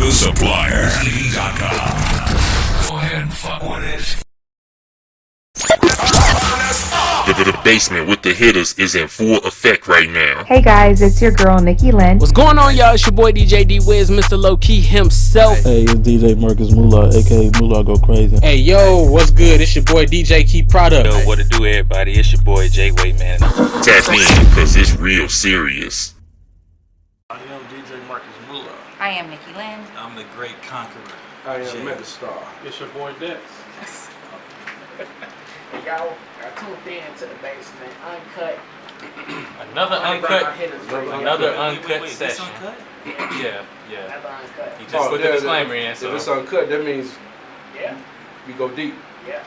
The Supplier. Go ahead and fuck with it. The basement with the hitters is in full effect right now. Hey guys, it's your girl Nikki Lynn. What's going on, y'all? It's your boy DJ D Wiz, Mr. Low Key himself. Hey, it's DJ Marcus Moolah, aka Moolah Go Crazy. Hey, yo, what's good? It's your boy DJ Key Product. Yo, what it do, everybody? It's your boy J-Way, man. Tap in, cause it's real serious. I am DJ Marcus Moolah. I am Nikki Lynn. I'm the great conqueror. I am MegaStar. It's your boy Dex. Y'all are tuned in to the basement, uncut. Another uncut Wait, session. Uncut? Yeah. Another uncut. He just put the disclaimer in. So. If it's uncut, that means Yeah. we go deep. Yeah.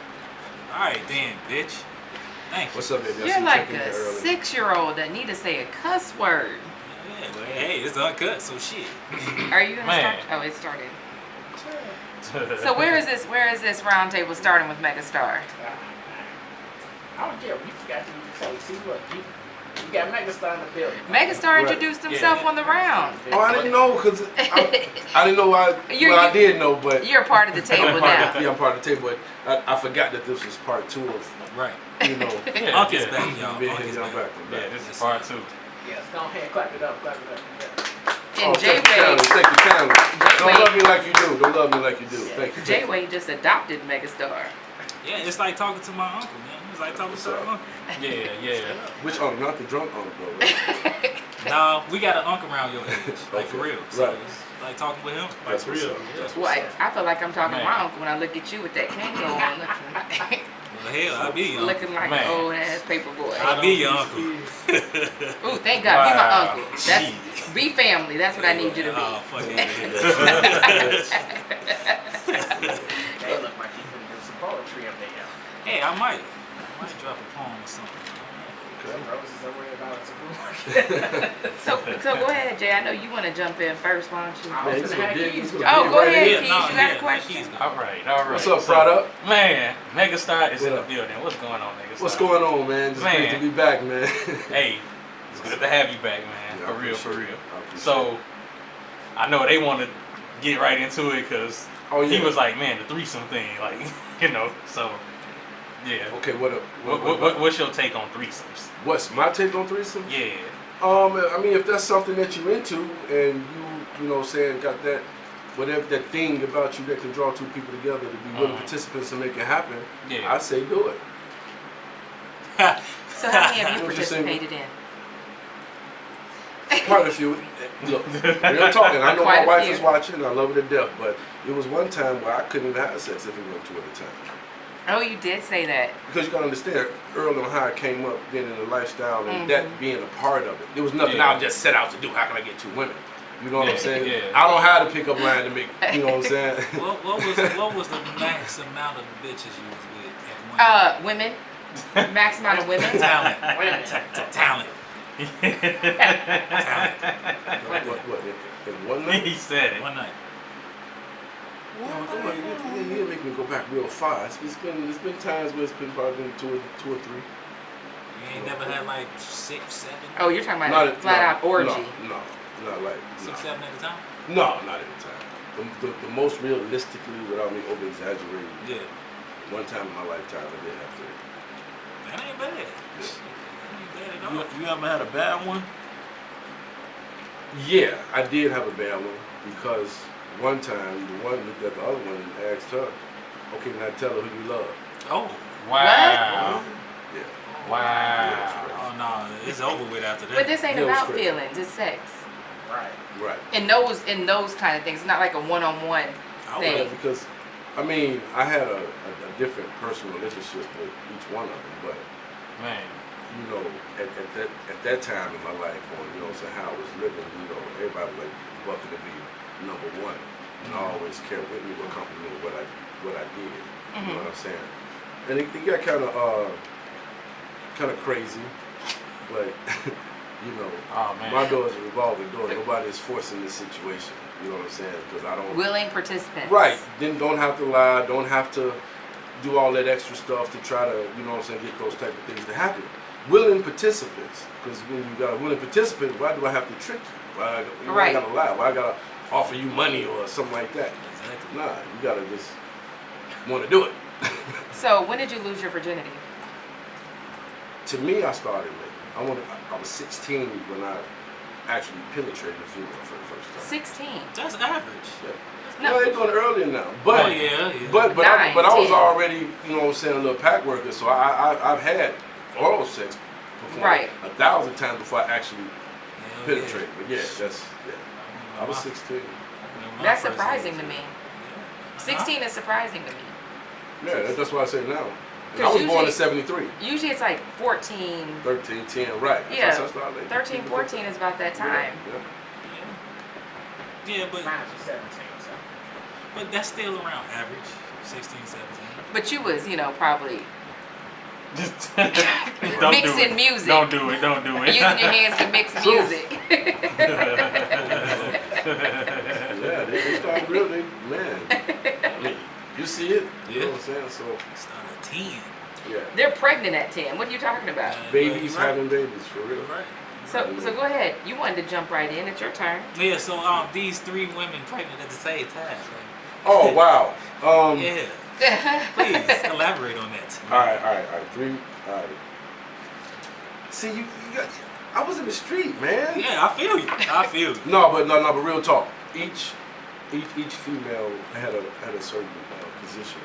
Alright then, bitch. Thanks. What's up, baby? You're like a 6-year-old that need to say a cuss word. Yeah, well, hey, it's uncut, so shit. Are you gonna start? Oh, it started. So where is this round table starting with MegaStar? I don't care. You forgot to say, see what? You got MegaStar in the building. MegaStar introduced himself on the round. Oh, I didn't know, because I didn't know why. I did know, but. You're part of the table now. Yeah, I'm part of the table, but I forgot that this was part 2 of, Right. you know. Uncle's back, y'all. Uncle's Uncle's back. Yeah, this is part 2. Yes, go ahead, clap it up. And J-Way. J-Way. Thank you, kindly. Don't love me like you do. Don't love me like you do. Thank you. J-Way just adopted MegaStar. Yeah, it's like talking to my uncle, man. It's like talking to my uncle. Yeah. Which uncle? Not the drunk uncle, though, right? Nah, we got an uncle around your age. Like, for real. So Right. it's like talking with him. That's for what's real. up. That's Well, what's up. I feel like I'm talking to Man. my uncle when I look at you with that Kango on, Well, hell, I'll be your uncle. looking like Man. an old ass paper boy. I'll be your uncle. Ooh, thank God, be my Wow. uncle. That's be family. That's what I need you to be. Oh, fuck it. They look like you can do some poetry up there. Hey, I might drop a poem or something. Some roses are worried about it. So go ahead, Jay. I know you want to jump in first, why don't you? I was gonna have keys. Oh, go ahead, Keys. no, You got yeah, a question? All right. What's up, product? Man, MegaStar is in the What up? building. What's going on, MegaStar? What's going on, man? Just great Man. to be back, man. Hey, it's good to have you back, man. Yeah, I For real. appreciate it. I appreciate So, I know they want to get right into it because Oh, yeah. he was like, man, the threesome thing, like, so, yeah. Okay, what up? What's your take on threesomes? What's my take on threesomes? Yeah. I mean, if that's something that you're into and you know, saying got that, whatever that thing about you that can draw 2 people together to be willing participants and make it happen, Yeah. I say do it. So how many have you What you saying? participated in? Quite a few. Look, real talking. I know Quite my a wife few. is watching. I love her to death, but it was one time where I couldn't even have sex if it went 2 at a time. Oh, you did say that. Because you gotta understand, early on how I came up, being in the lifestyle and that being a part of it. There was nothing Yeah. I just set out to do. How can I get 2 women? You know what I'm saying? Yeah. I don't have to pick up line to make. You know what I'm saying? What was the max amount of bitches you was with at one Women. Max amount of women. Talent. Talent. What? In one night? He said it. One night. No, come on, you make me go back real far. It's been times where it's been probably been 2 or 3. You ain't never had like 6, 7? Oh, you're talking about flat out orgy. No, not like 6, 7 at a time? No, not at a time. The most realistically, without me over exaggerating, Yeah. one time in my lifetime I did have 3. That ain't bad. That ain't bad at all. You ever had a bad one? Yeah, I did have a bad one because one time the one looked at the other one and asked her, "Okay, now tell her who you love." Oh. Wow. Yeah. Wow. Oh no, it's over with after that. But this ain't Yeah, it was about crazy. feelings, it's sex. Right. In those kind of things, it's not like a one-on-one Yeah, thing. because I mean, I had a different personal relationship with each one of them, but Man. you know, at that time in my life, or you know, so how I was living, you know, everybody was like bucking to be number 1, and I always carried with me what complimented what I did. You know what I'm saying? And it got kind of crazy, but you know, Oh, man. my door is a revolving door. Nobody is forcing this situation. You know what I'm saying? Because I don't. Willing participants. Right. Then don't have to lie. Don't have to do all that extra stuff to try to, you know what I'm saying, get those type of things to happen. Willing participants. Because when you got a willing participant, why do I have to trick you? Why I gotta lie? Why I gotta offer you money or something like that. Exactly. Nah, you gotta just want to do it. So when did you lose your virginity? To me, I started late. I was 16 when I actually penetrated a female for the first time. 16. That's average. Yeah. No. No, they're doing it earlier now. But Oh, yeah. but I 9, was 10. already, you know what I'm saying, a little pack worker, so I've had oral sex before, Right. 1,000 times before I actually Hell penetrated. yeah. But yeah, that's I was 16. That's surprising to me. 16 is surprising to me. Yeah, that's why I say now. And I 'Cause was born in usually- 73. Usually it's like 14. 13, 10, right. Yeah, That's why I started late. 13, 14 is about that time. Yeah, but Mine was 17, so. but that's still around average. 16, 17. But you was, you know, probably Don't mixing do it. music. Don't do it. Don't do it. using your hands to mix music. Yeah, they started really, man. I mean, you see it, you know what I'm saying? So, Start at 10. yeah. They're pregnant at 10. What are you talking about? Babies Right. having babies, for real. Right. So go ahead. You wanted to jump right in. It's your turn. Yeah, so these 3 women pregnant at the same time. Oh, wow. Yeah. Please elaborate on that. All right. 3, all right. See, you got, I was in the street, man. Yeah, I feel you. No, but real talk. Each female had a certain position.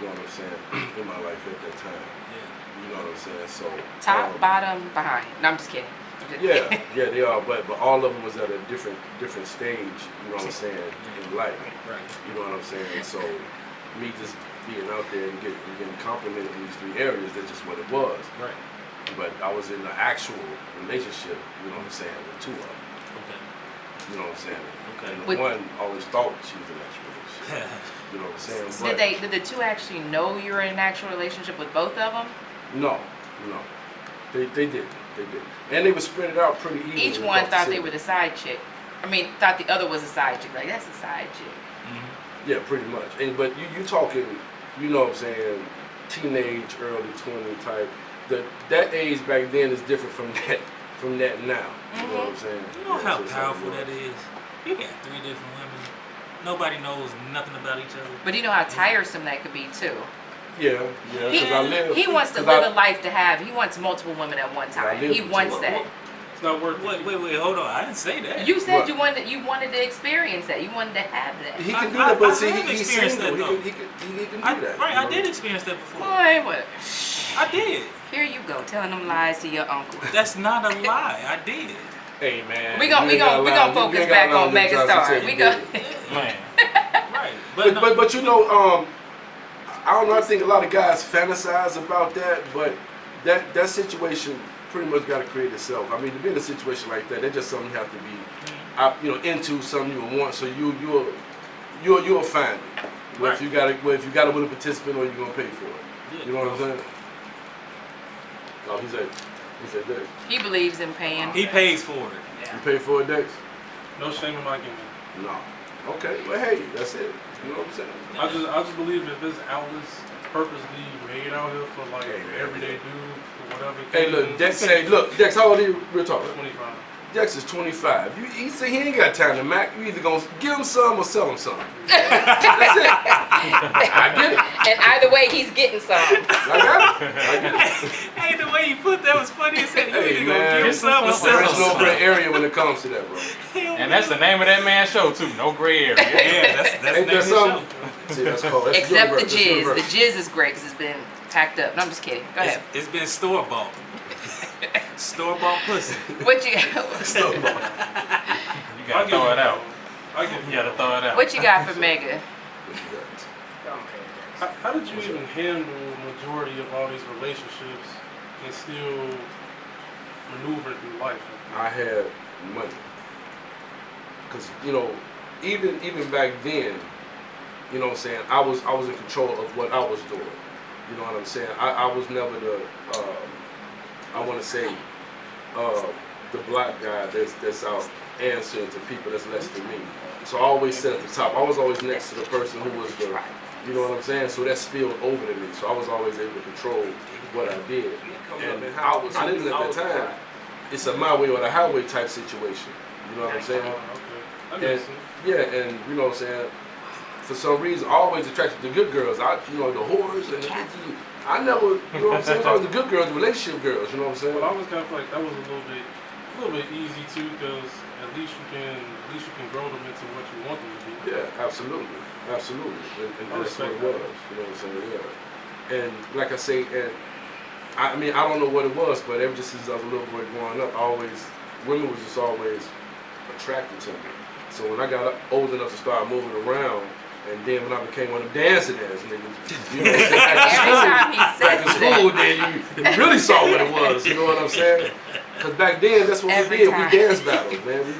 You know what I'm saying? In my life at that time. Yeah. You know what I'm saying? So Top, bottom, behind. No, I'm just kidding. yeah, they are. But all of them was at a different stage. You know what I'm saying? In life. Right. You know what I'm saying? So me just being out there and getting complimented in these 3 areas, that's just what it was. Right. But I was in an actual relationship, you know what I'm saying, with 2 of them. Okay. You know what I'm saying? Okay. And With- one always thought she was in an actual relationship. You know what I'm saying? Did the 2 actually know you were in an actual relationship with both of them? No. They didn't. And they were spread it out pretty evenly. Each one across the thought they city. were the side chick. I mean, thought the other was a side chick. Like, that's a side chick. Mm-hmm. Yeah, pretty much. But you talking, you know what I'm saying, teenage, early 20 type. That age back then is different from that now. You know what I'm saying? You know how so it's powerful something that is? You got 3 different women. Nobody knows nothing about each other. But you know how tiresome that could be, too. Yeah. Because I live. He wants to live a life to have. He wants multiple women at one time. live He with wants 2 that. It's not worth Wait, hold on. I didn't say that. You said What? you wanted to experience that. You wanted to have that. He can do that, but I see, have he's experienced single. that, though. He can do that. Right, you I know? did experience that before. Boy, what? I did. Here you go, telling them lies to your uncle. That's not a lie. I did. Hey man, We gonna focus back on MegaStar. We go. Man. Right. But you know, I don't know. I think a lot of guys fantasize about that, but that situation pretty much got to create itself. I mean, to be in a situation like that, that's just something you have to be, you know, into, something you will want. So you'll find it. Well, if you got a willing participant, or you're gonna pay for it. Yeah, You know what I'm saying? Oh, he said Dex. He believes in paying. He pays for it. You pay for it, Dex? No shame in my game. No. Okay. Well, hey, that's it. You know what I'm saying? I just believe if this outlets purposely made out here for like Hey, man. everyday dude or whatever. Hey, look, Dex, how old are you? Real talk. 25. Dex is 25. He say he ain't got time to Mac. You either gonna give him some or sell him some. That's it. I get it. And either way, he's getting some. I got it. Hey, the way you put that was funny. It said you Hey, either man. gonna give some or sell There's no some. gray area when it comes to that, bro. And that's the name of that man's show too. No gray area. Yeah, that's Ain't the there name of some? the show. See, that's called. That's Except the universe. That's jizz. The universe. jizz is great because it's been packed up. No, I'm just kidding. Go ahead. It's been store bought. Store bought pussy. What you You gotta throw it out. You gotta throw it out. What you got for Mega? How did you even handle majority of all these relationships and still maneuver through life? I had money. Cause you know, even back then, you know what I'm saying, I was in control of what I was doing. You know what I'm saying? I was never the I want to say the black guy that's out answering to people that's less than me. So I always sat at the top. I was always next to the person who was the, you know what I'm saying? So that spilled over to me. So I was always able to control what I did. And I was living at that time. It's a my way or the highway type situation. You know what I'm saying? And, yeah, and you know what I'm saying. For some reason, always attracted to good girls. You know, the whores and I never, you know what I'm saying. It was always the good girls, the relationship girls. You know what I'm saying. But I always kind of feel like that was a little bit easy too, because at least you can grow them into what you want them to be. Yeah, absolutely. And that's what it was. You know what I'm saying. Yeah. And like I say, and I mean, I don't know what it was, but ever since I was a little boy growing up, women was just always attracted to me. So when I got old enough to start moving around, and then when I became one of them dancing ass niggas, you know, back in school, then you really saw what it was. You know what I'm saying? Because back then, that's what we did. We dance battles, man. We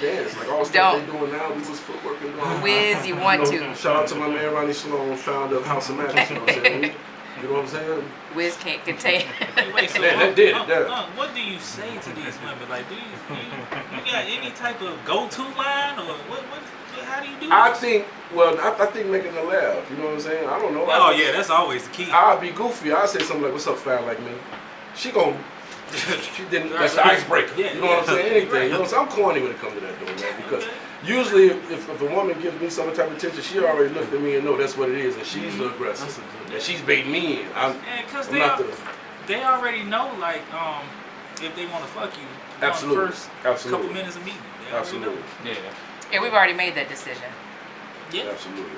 danced. Like all the stuff they doing now, we was footworking doing. Wiz, you want to. Shout out to my man Ronnie Sloan, founder of House of Magic. You know what I'm saying? You know what I'm saying? Wiz can't contain. Wait, so what do you say to these women? Like, do you got any type of go-to line, or how do you do I this? think making her laugh. You know what I'm saying? I don't know. Oh yeah, that's always the key. I'll be goofy. I'll say something like, "What's up, fat like me?" She gon' she didn't. That's the icebreaker. Yeah, you know what I'm saying? Anything. You know what I'm saying? I'm corny when it comes to that, though, man. Because usually, if a woman gives me some type of attention, she already looked at me and know that's what it is, and she's the aggressor, and she's baiting me in. Because they already know, like, if they want to fuck you. Absolutely. First Absolutely. couple minutes of meeting. Absolutely. Yeah, we've already made that decision. Yeah. Absolutely.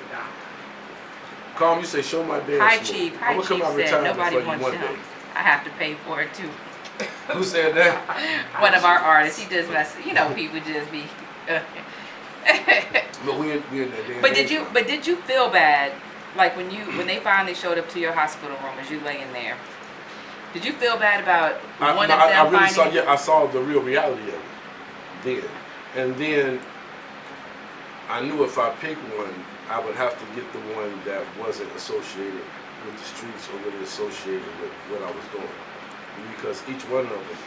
Calm, you say, show my dance. Hi, Chief. Hi, I'm Chief gonna said nobody wants him. I have to pay for it too. Who said that? One of our artists. He does mess. You know, people just be. But we in that damn. But did you feel bad, like when they finally showed up to your hospital room as you laying there? Did you feel bad about one of them finding? I saw the real reality of it then, and then I knew if I picked one, I would have to get the one that wasn't associated with the streets or really associated with what I was doing, because each one of them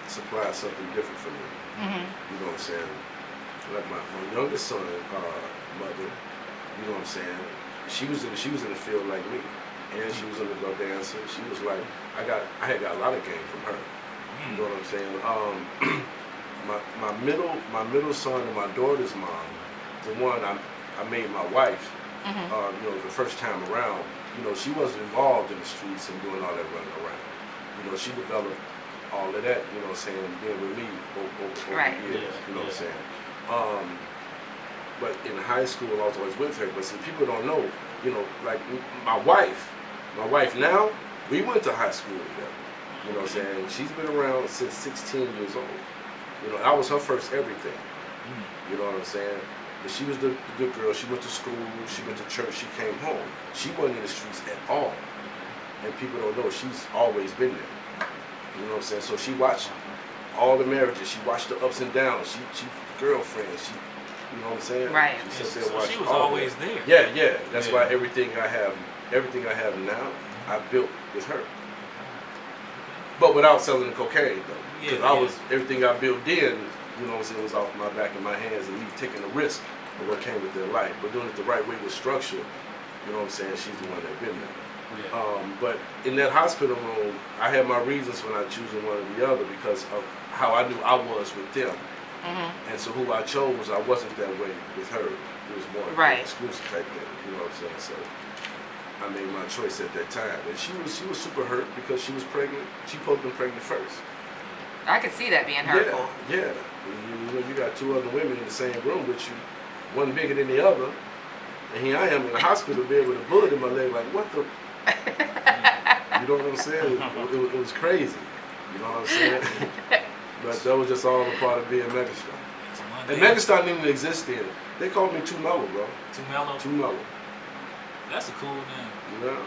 supplied something different for me. You know what I'm saying? Like my youngest son, mother, you know what I'm saying? She was in the field like me, and she was in the go dancing. She was like, I had got a lot of game from her. You know what I'm saying? My middle son and my daughter's mom, the one I made my wife. You know, the first time around, you know, she wasn't involved in the streets and doing all that running around. You know, she developed all of that, you know what I'm saying, being with me over the years, you know what I'm saying. But in high school, I was always with her. But see, people don't know, you know, like my wife now, we went to high school together. You know what I'm saying? She's been around since 16 years old. You know, I was her first everything. You know what I'm saying? But she was the good girl. She went to school. She went to church. She came home. She wasn't in the streets at all. And people don't know she's always been there. You know what I'm saying? So she watched all the marriages. She watched the ups and downs. She girlfriends. You know what I'm saying? Right. She sat there and So watched she was all always that. there. Yeah. That's why everything I have now, I built with her. But without selling the cocaine though. Because everything I built then, you know what I'm saying, was off my back and my hands and me taking the risk of what came with their life. But doing it the right way with structure, you know what I'm saying, she's the one that been there. But in that hospital room, I had my reasons for not choosing one or the other because of how I knew I was with them. And so who I chose, I wasn't that way with her. It was more exclusive type thing, you know what I'm saying? So I made my choice at that time. And she was super hurt because she was pregnant. She supposed to be pregnant first. I could see that being hurtful. Yeah. You got two other women in the same room with you, one bigger than the other, and here I am in the hospital bed with a bullet in my leg, like, what the? You know what I'm saying? It was crazy. You know what I'm saying? But that was just all a part of being MegaStar. And MegaStar didn't even exist then. They called me Too Mellow, bro. Too Mellow? Too Mellow. That's a cool name. Yeah.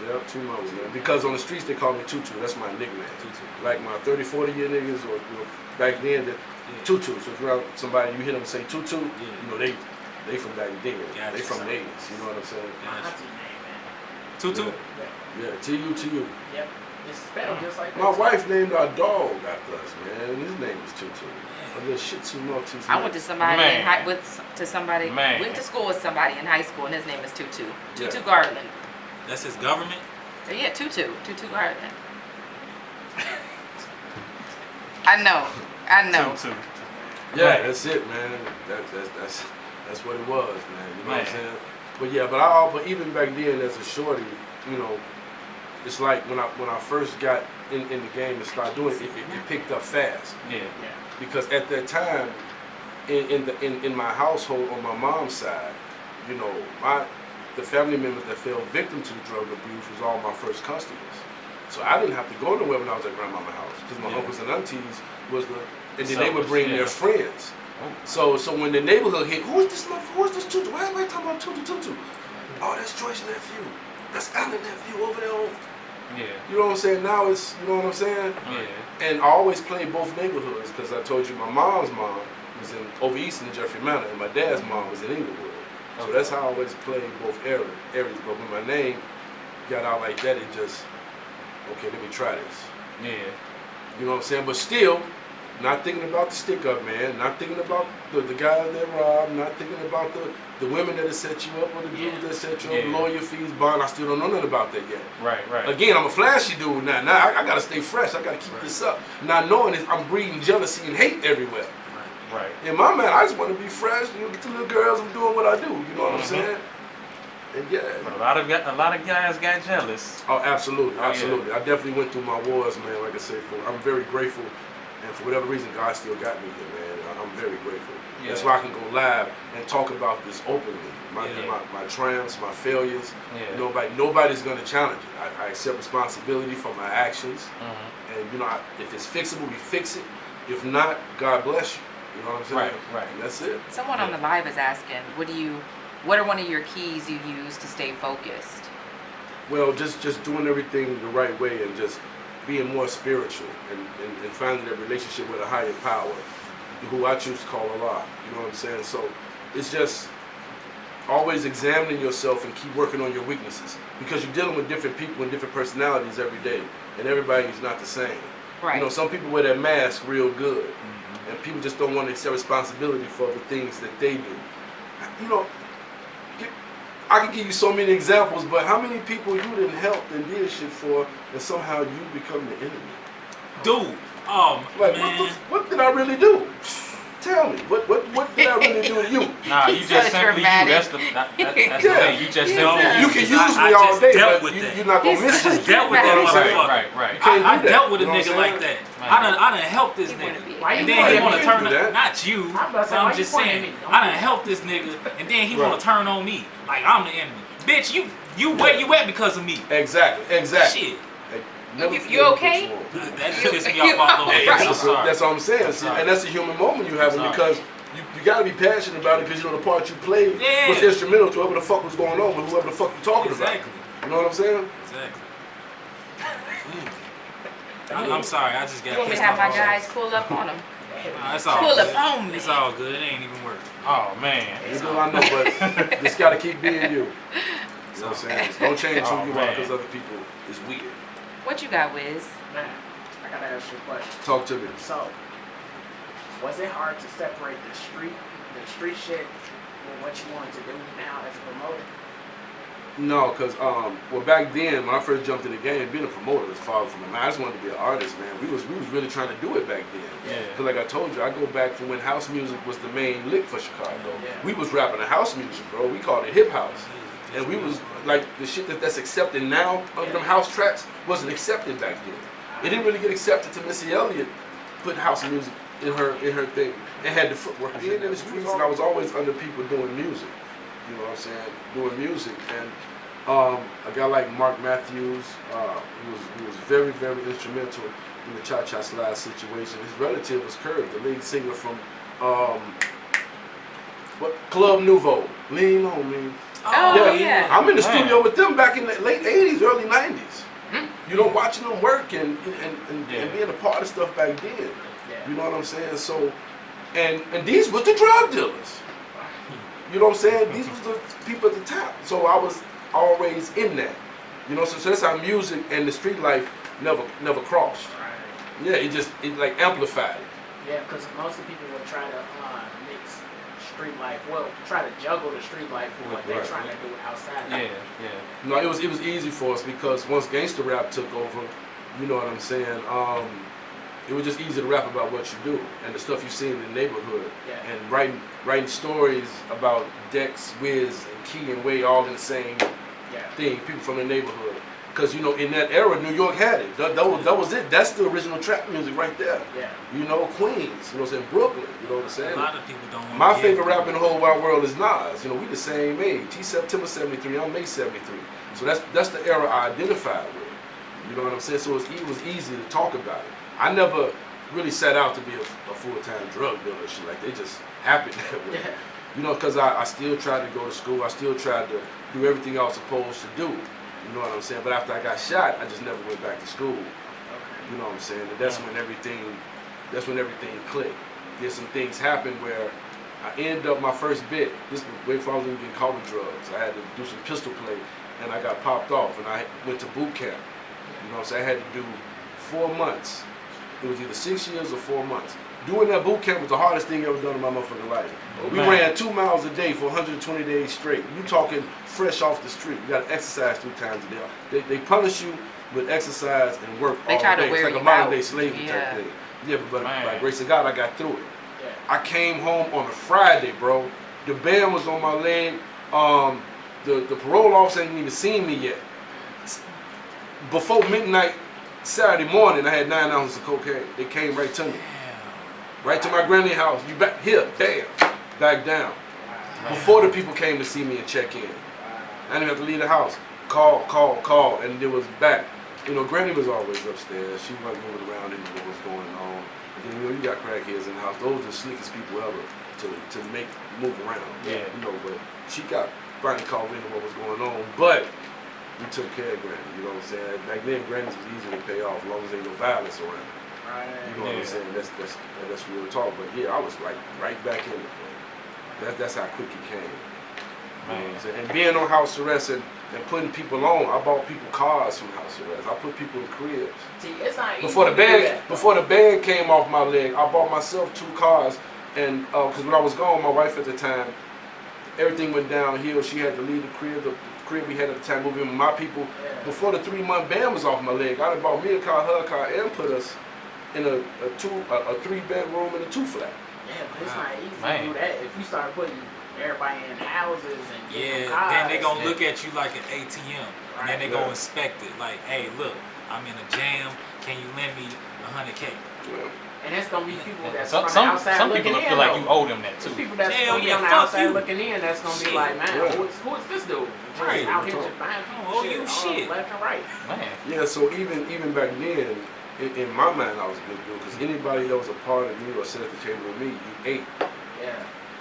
Yeah, Too Mellow, man. Because on the streets they call me Tutu. That's my nickname. Tutu. Like my 30, 40 year niggas, or you know, back then, Tutu. So if you're around somebody, you hear them say Tutu, you know they from back then. They from the 80s. You know what I'm saying? Tutu? Yeah, T-U-T-U. Yep. It's spelled just like My wife named our dog after us, man. His name is Tutu. A little Shih Tzu Maltese. I went to somebody went to school with somebody in high school, and his name is Tutu. Tutu Garland. That's his government? Yeah, Tutu Garland. I know. Tutu. Yeah, that's it, man. That's what it was, man. You know what I'm saying? But yeah, but even back then as a shorty, you know, it's like when I first got in the game and started doing it, it picked up fast. Yeah. Because at that time, in my household on my mom's side, you know, the family members that fell victim to the drug abuse was all my first customers. So I didn't have to go nowhere when I was at grandmama's house because my uncles and aunties and then they would bring their friends. So when the neighborhood hit, who is this Tutu? Why am I talking about Tutu? Oh, that's Joyce's nephew. That's Alan's nephew over there. Yeah. You know what I'm saying? Now it's, you know what I'm saying? Yeah. And I always played both neighborhoods because I told you my mom's mom was over east in Jeffrey Manor and my dad's mom was in Inglewood. So that's how I always played both areas. But when my name got out like that, it just, okay, let me try this. Yeah. You know what I'm saying? But still, not thinking about the stick up, man. Not thinking about the guys that robbed. Not thinking about the women that set you up or the dudes that set you up, lawyer fees, bond. I still don't know nothing about that yet. Right. Again, I'm a flashy dude now. Now I gotta stay fresh. I gotta keep this up. Not knowing it, I'm breeding jealousy and hate everywhere. Right. In my mind, I just want to be fresh. You know, get the little girls. I'm doing what I do. You know what I'm saying? And yeah. But a lot of guys got jealous. Oh, absolutely. Yeah. I definitely went through my wars, man. Like I said, I'm very grateful. And for whatever reason, God still got me here, man. I'm very grateful. Yeah. That's why I can go live and talk about this openly. My triumphs, my failures. Yeah. Nobody's gonna challenge it. I accept responsibility for my actions. And you know, if it's fixable, we fix it. If not, God bless you. You know what I'm saying? Right. And that's it. Someone on the live is asking, what are one of your keys you use to stay focused? Well, just doing everything the right way and just being more spiritual and finding that relationship with a higher power, who I choose to call Allah. You know what I'm saying? So it's just always examining yourself and keep working on your weaknesses because you're dealing with different people and different personalities every day, and everybody is not the same. Right. You know, some people wear that mask real good, and people just don't want to accept responsibility for the things that they do. You know, I can give you so many examples, but how many people you didn't help and did shit for, and somehow you become the enemy? Dude, like, man. What did I really do? Tell me, what did I really do to you? Nah, you just simply you. That's the thing. You just simply you can use me all day, but you're not gonna miss me. Dealt with that motherfucker. Right. I dealt with a nigga like that. I done helped this nigga, and then he want to turn on not you. I'm just saying, I done helped this nigga, and then he want to turn on me like I'm the enemy. Bitch, you where you at because of me? Exactly. Shit. You okay? That just pissed me off all over. That's what I'm saying. See, and that's the human moment you have because you got to be passionate about it because you know the part you played was instrumental to whatever the fuck was going on with whoever the fuck you're talking about. You know what I'm saying? Exactly. I'm sorry, I just got pissed off. You want me to have my guys pull up on them? That's all pull good. up on me. It's all good. It ain't even working. Oh, man. You know I know, but just got to keep being you. You know what I'm saying? Don't change who you are because other people is weird. What you got, Wiz? Man, I gotta ask you a question. Talk to me. So, was it hard to separate the street shit with what you wanted to do now as a promoter? No, because well, back then when I first jumped in the game, being a promoter was far from it. I just wanted to be an artist, man. We was really trying to do it back then. Yeah. Because like I told you, I go back from when house music was the main lick for Chicago. Yeah. We was rapping the house music, bro. We called it hip house. And we was like the shit that's accepted now under them house tracks wasn't accepted back then. It didn't really get accepted till Missy Elliott put house music in her thing and had the footwork. Being in the streets, and I was always under people doing music. You know what I'm saying? Doing music. And a guy like Mark Matthews, who was very, very instrumental in the Cha-Cha Slide situation. His relative was Curve, the lead singer from Club Nouveau. Lean on me. Oh, yeah. I'm in the studio with them back in the late 80s, early 90s. You know, watching them work and being a part of stuff back then. Yeah. You know what I'm saying? So, and these were the drug dealers. You know what I'm saying? These was the people at the top. So I was always in that. You know, so that's how music and the street life never crossed. Right. Yeah, it like amplified it. Yeah, because most of the people would try to mix street life, try to juggle the street life with what they're trying to do outside. Yeah. No, it was easy for us because once gangster rap took over, you know what I'm saying, it was just easy to rap about what you do and the stuff you see in the neighborhood. Yeah. And writing stories about Dex, Wiz, and Key and Way all in the same thing, people from the neighborhood. Because, you know, in that era, New York had it. That was it. That's the original trap music right there. Yeah. You know, Queens, you know what I'm saying, Brooklyn, you know what I'm saying? A lot of people don't want My favorite rapper in the whole wide world is Nas. You know, we the same age. He's September 73, I'm May 73. So that's the era I identified with. You know what I'm saying? So it was easy to talk about it. I never really set out to be a full-time drug dealer or shit like that. It just happened that way. You know, because I still tried to go to school. I still tried to do everything I was supposed to do. You know what I'm saying? But after I got shot, I just never went back to school. You know what I'm saying? And that's when everything clicked. There's some things happened where I ended up my first bit. This was way before I was even getting caught with drugs. I had to do some pistol play, and I got popped off, and I went to boot camp. You know what I'm saying? I had to do 4 months. It was either 6 years or 4 months. Doing that boot camp was the hardest thing ever done in my motherfucking life. We ran 2 miles a day for 120 days straight. You talking fresh off the street. You got to exercise 3 times a day. They punish you with exercise and work all day. It's like a modern day slavery type thing. Yeah, but by grace of God, I got through it. I came home on a Friday, bro. The band was on my leg. The parole officer hadn't even seen me yet. Before midnight Saturday morning, I had 9 ounces of cocaine. They came right to me. Right to my granny's house. You back here, bam, back down. Before the people came to see me and check in. I didn't have to leave the house. Call, and it was back. You know, Granny was always upstairs. She wasn't moving around, didn't know what was going on. And then, you know, you got crackheads in the house. Those are the slickest people ever to move around. Yeah. You know, but she got finally called into what was going on. But we took care of Granny. You know what I'm saying? Back then, Granny's was easy to pay off as long as there ain't no violence around. You know what I'm saying? That's real talk. But yeah, I was right back in it, bro. That's how quick it came. You know what I'm saying? And being on house arrest and putting people on, I bought people cars from house arrest. I put people in cribs. See, it's not easy before the to do band that, before the band came off my leg, I bought myself 2 cars. And because when I was gone, my wife at the time, everything went downhill. She had to leave the crib. The crib we had at the time, moving with my people. Before the 3-month ban was off my leg, I done bought me a car, her a car, and put us in a 3-bedroom and a 2-flat. Yeah, but it's not easy to do that. If you start putting everybody in houses and getting cars, then they gonna look at you like an ATM, and then they gonna inspect it. Like, hey, look, I'm in a jam. Can you lend me $100K? And it's gonna be people that's from the outside looking in. Some people feel like you owe them that too. There's people that's gonna be on the outside looking in. That's gonna be like, man, who is this dude? Right. Out here just buying people shit left and right. Man. Yeah. So even back then, in my mind, I was a good dude because anybody that was a part of me or sat at the table with me, you ate. Yeah.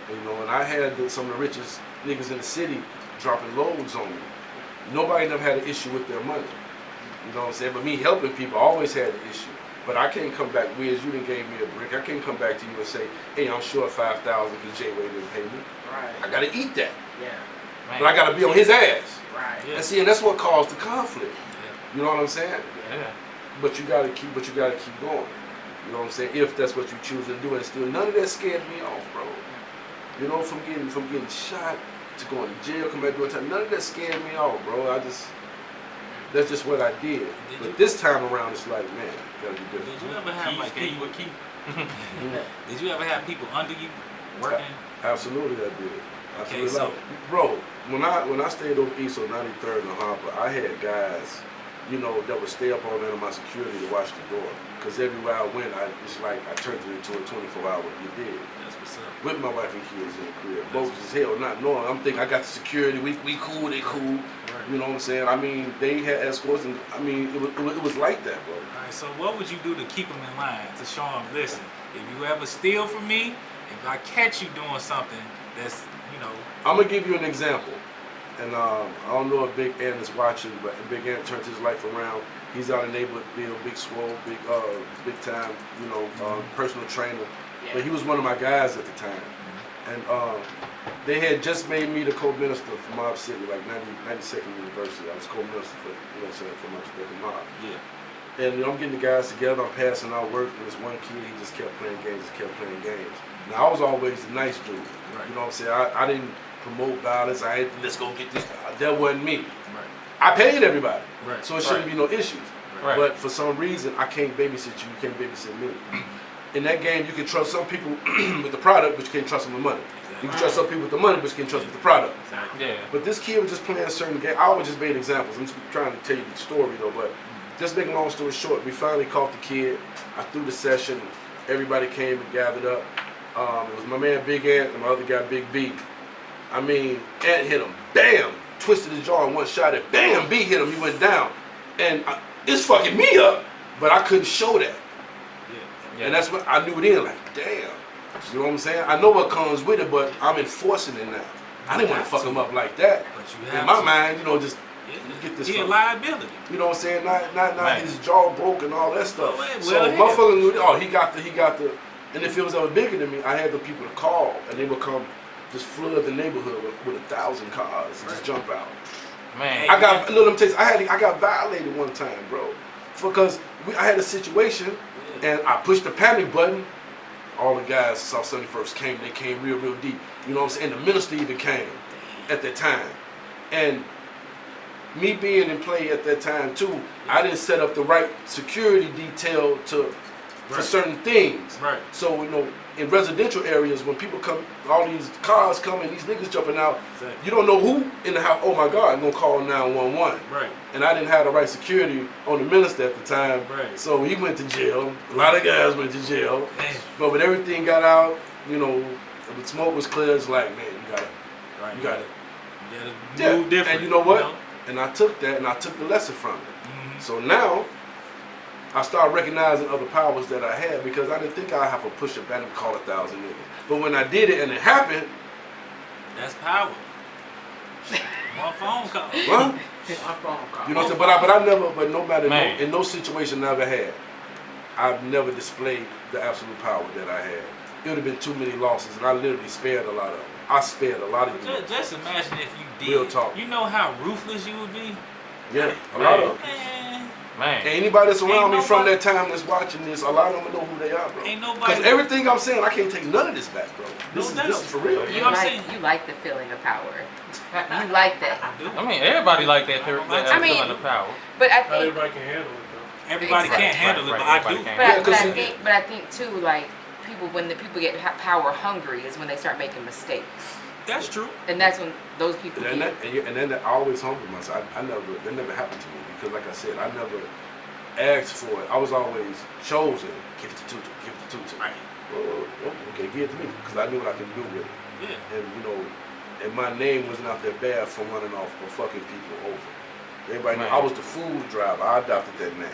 You know, and I had some of the richest niggas in the city dropping loads on me. Nobody never had an issue with their money. You know what I'm saying? But me helping people, I always had an issue. But I can't come back, Wiz, you done gave me a brick. I can't come back to you and say, hey, I'm short 5,000 because J-Way didn't pay me. Right. I gotta eat that. Yeah. But I gotta be on his ass. Right. Yeah. And see, and that's what caused the conflict. Yeah. You know what I'm saying? Yeah. But you gotta keep going. You know what I'm saying? If that's what you choose to do, and still none of that scared me off, bro. You know, from getting shot to going to jail, come back doing time, none of that scared me off, bro. That's just what I did. But this time around, it's like, man, gotta be different. Did you ever have Did you ever have people under you working? Absolutely, I did. Okay, so bro, when I stayed over East on 93rd and Harper, I had guys, you know, that would stay up all night on my security to watch the door. Because everywhere I went, it's like I turned it into a 24-hour. You did. That's what's up. With my wife and kids in the crib. Both as hell, not knowing. I'm thinking I got the security. We cool. They cool. Right. You know what I'm saying? I mean, they had escorts, and I mean, it was like that, bro. All right. So what would you do to keep them in line? To show them, listen, if you ever steal from me, if I catch you doing something that's, you know. I'm gonna give you an example. And I don't know if Big Ant is watching, but Big Ant turned his life around. He's out in neighborhood Bill, Big Swole, big time, you know, personal trainer. Yeah. But he was one of my guys at the time. And they had just made me the co-minister for Mob City, like 92nd University. I was co-minister for, you know what I'm saying, for my mob. Yeah. And you know, I'm getting the guys together, I'm passing out work, and this one kid, he just kept playing games, Now, I was always the nice dude. Right. You know what I'm saying? I didn't promote violence. Let's go get this. That wasn't me. Right. I paid everybody. Right. So it shouldn't be no issues. Right. But for some reason, I can't babysit you. You can't babysit me. In that game, you can trust some people with the product, but you can't trust them with money. You can trust some people with the money, but you can't trust with the product. Yeah. But this kid was just playing a certain game. I always just made examples. I'm just trying to tell you the story though. But just making a long story short, we finally caught the kid. I threw the session. Everybody came and gathered up. It was my man Big Ant and my other guy Big B. I mean, Ant hit him. Bam! Twisted his jaw in one shot. And bam! B hit him. He went down. And it's fucking me up. But I couldn't show that. Yeah. And that's what I knew then. Like, damn. You know what I'm saying? I know what comes with it, but I'm enforcing it now. I didn't want to fuck him up like that. But you have in my to. mind, you know, just get this. He a fucker. liability. You know what I'm saying? Not his jaw broke and all that stuff. Well, So hell. motherfucker knew. Oh, he got the. And if it was ever bigger than me, I had the people to call, and they would come, just flood the neighborhood with 1,000 cars and just jump out. Man. I got look. Let me tell you, I got violated one time, bro, because I had a situation, and I pushed the panic button. All the guys South 71st came. They came real deep. You know what I'm saying? And the minister even came at that time. And me being in play at that time too, I didn't set up the right security detail for certain things. Right. So, you know, in residential areas, when people come, all these cars come and these niggas jumping out, you don't know who in the house. Oh my God, I'm gonna call 911. Right. And I didn't have the right security on the minister at the time. Right. So he went to jail. A lot of guys went to jail. Damn. But when everything got out, you know, the smoke was clear. It's like, man, you got it. Right. You got it. You gotta move different. And you know what? And I took that and I took the lesson from it. Mm-hmm. So now I started recognizing other powers that I had, because I didn't think I'd have to push a button and call 1,000 niggas. But when I did it and it happened, that's power. One phone call. What? One phone call. You know what I'm saying? But I never, but no matter, in no situation I ever had, I've never displayed the absolute power that I had. It would have been too many losses, and I literally spared a lot of them. I spared a lot of you. Just imagine if you did. Real talk. You know how ruthless you would be? Yeah, a lot of them. Man. Anybody that's around Ain't me from nobody- that time that's watching this, a lot of them know who they are, bro. Ain't nobody. Because everything I'm saying, I can't take none of this back, bro. This No is for real. You know what I'm saying? You like the feeling of power. You like that. I mean, everybody like that feeling of power. But I Not think everybody can handle it though. Everybody can't handle it, but I do. But I think too, like people, when the people get power hungry, is when they start making mistakes. That's true. And that's when those people. And then I always humble myself. That never happened to me, because, like I said, I never asked for it. I was always chosen. Give it to Tutu. Give it to Tutu. Right. Oh, okay, give it to me, because I knew what I could do with it. Yeah. And you know, and my name wasn't out there bad for running off or fucking people over. Everybody knew I was the food driver. I adopted that name.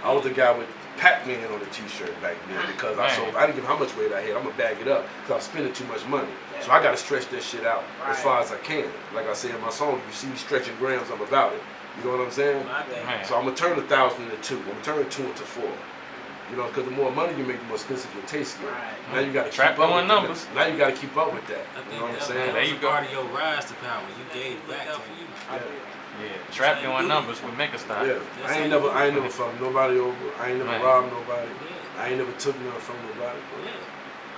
I was the guy with Pac-Man on the t-shirt back then, because I didn't give how much weight I had. I'm gonna bag it up because I was spending too much money. So I gotta stretch that shit out as far as I can. Like I say in my song, if you see me stretching grams, I'm about it. You know what I'm saying? So I'm gonna turn 1,000 into 2. I'm gonna turn 2 into 4. You know, because the more money you make, the more expensive your taste gets. Now you gotta keep up with numbers. Now you gotta keep up with that. You know what I'm saying? There you go. Part of your rise to power. You gave back to you. Yeah, trap doing numbers with MegaStar. Yeah, I ain't never fucked nobody over. I ain't never robbed nobody. I ain't never took nothing from nobody.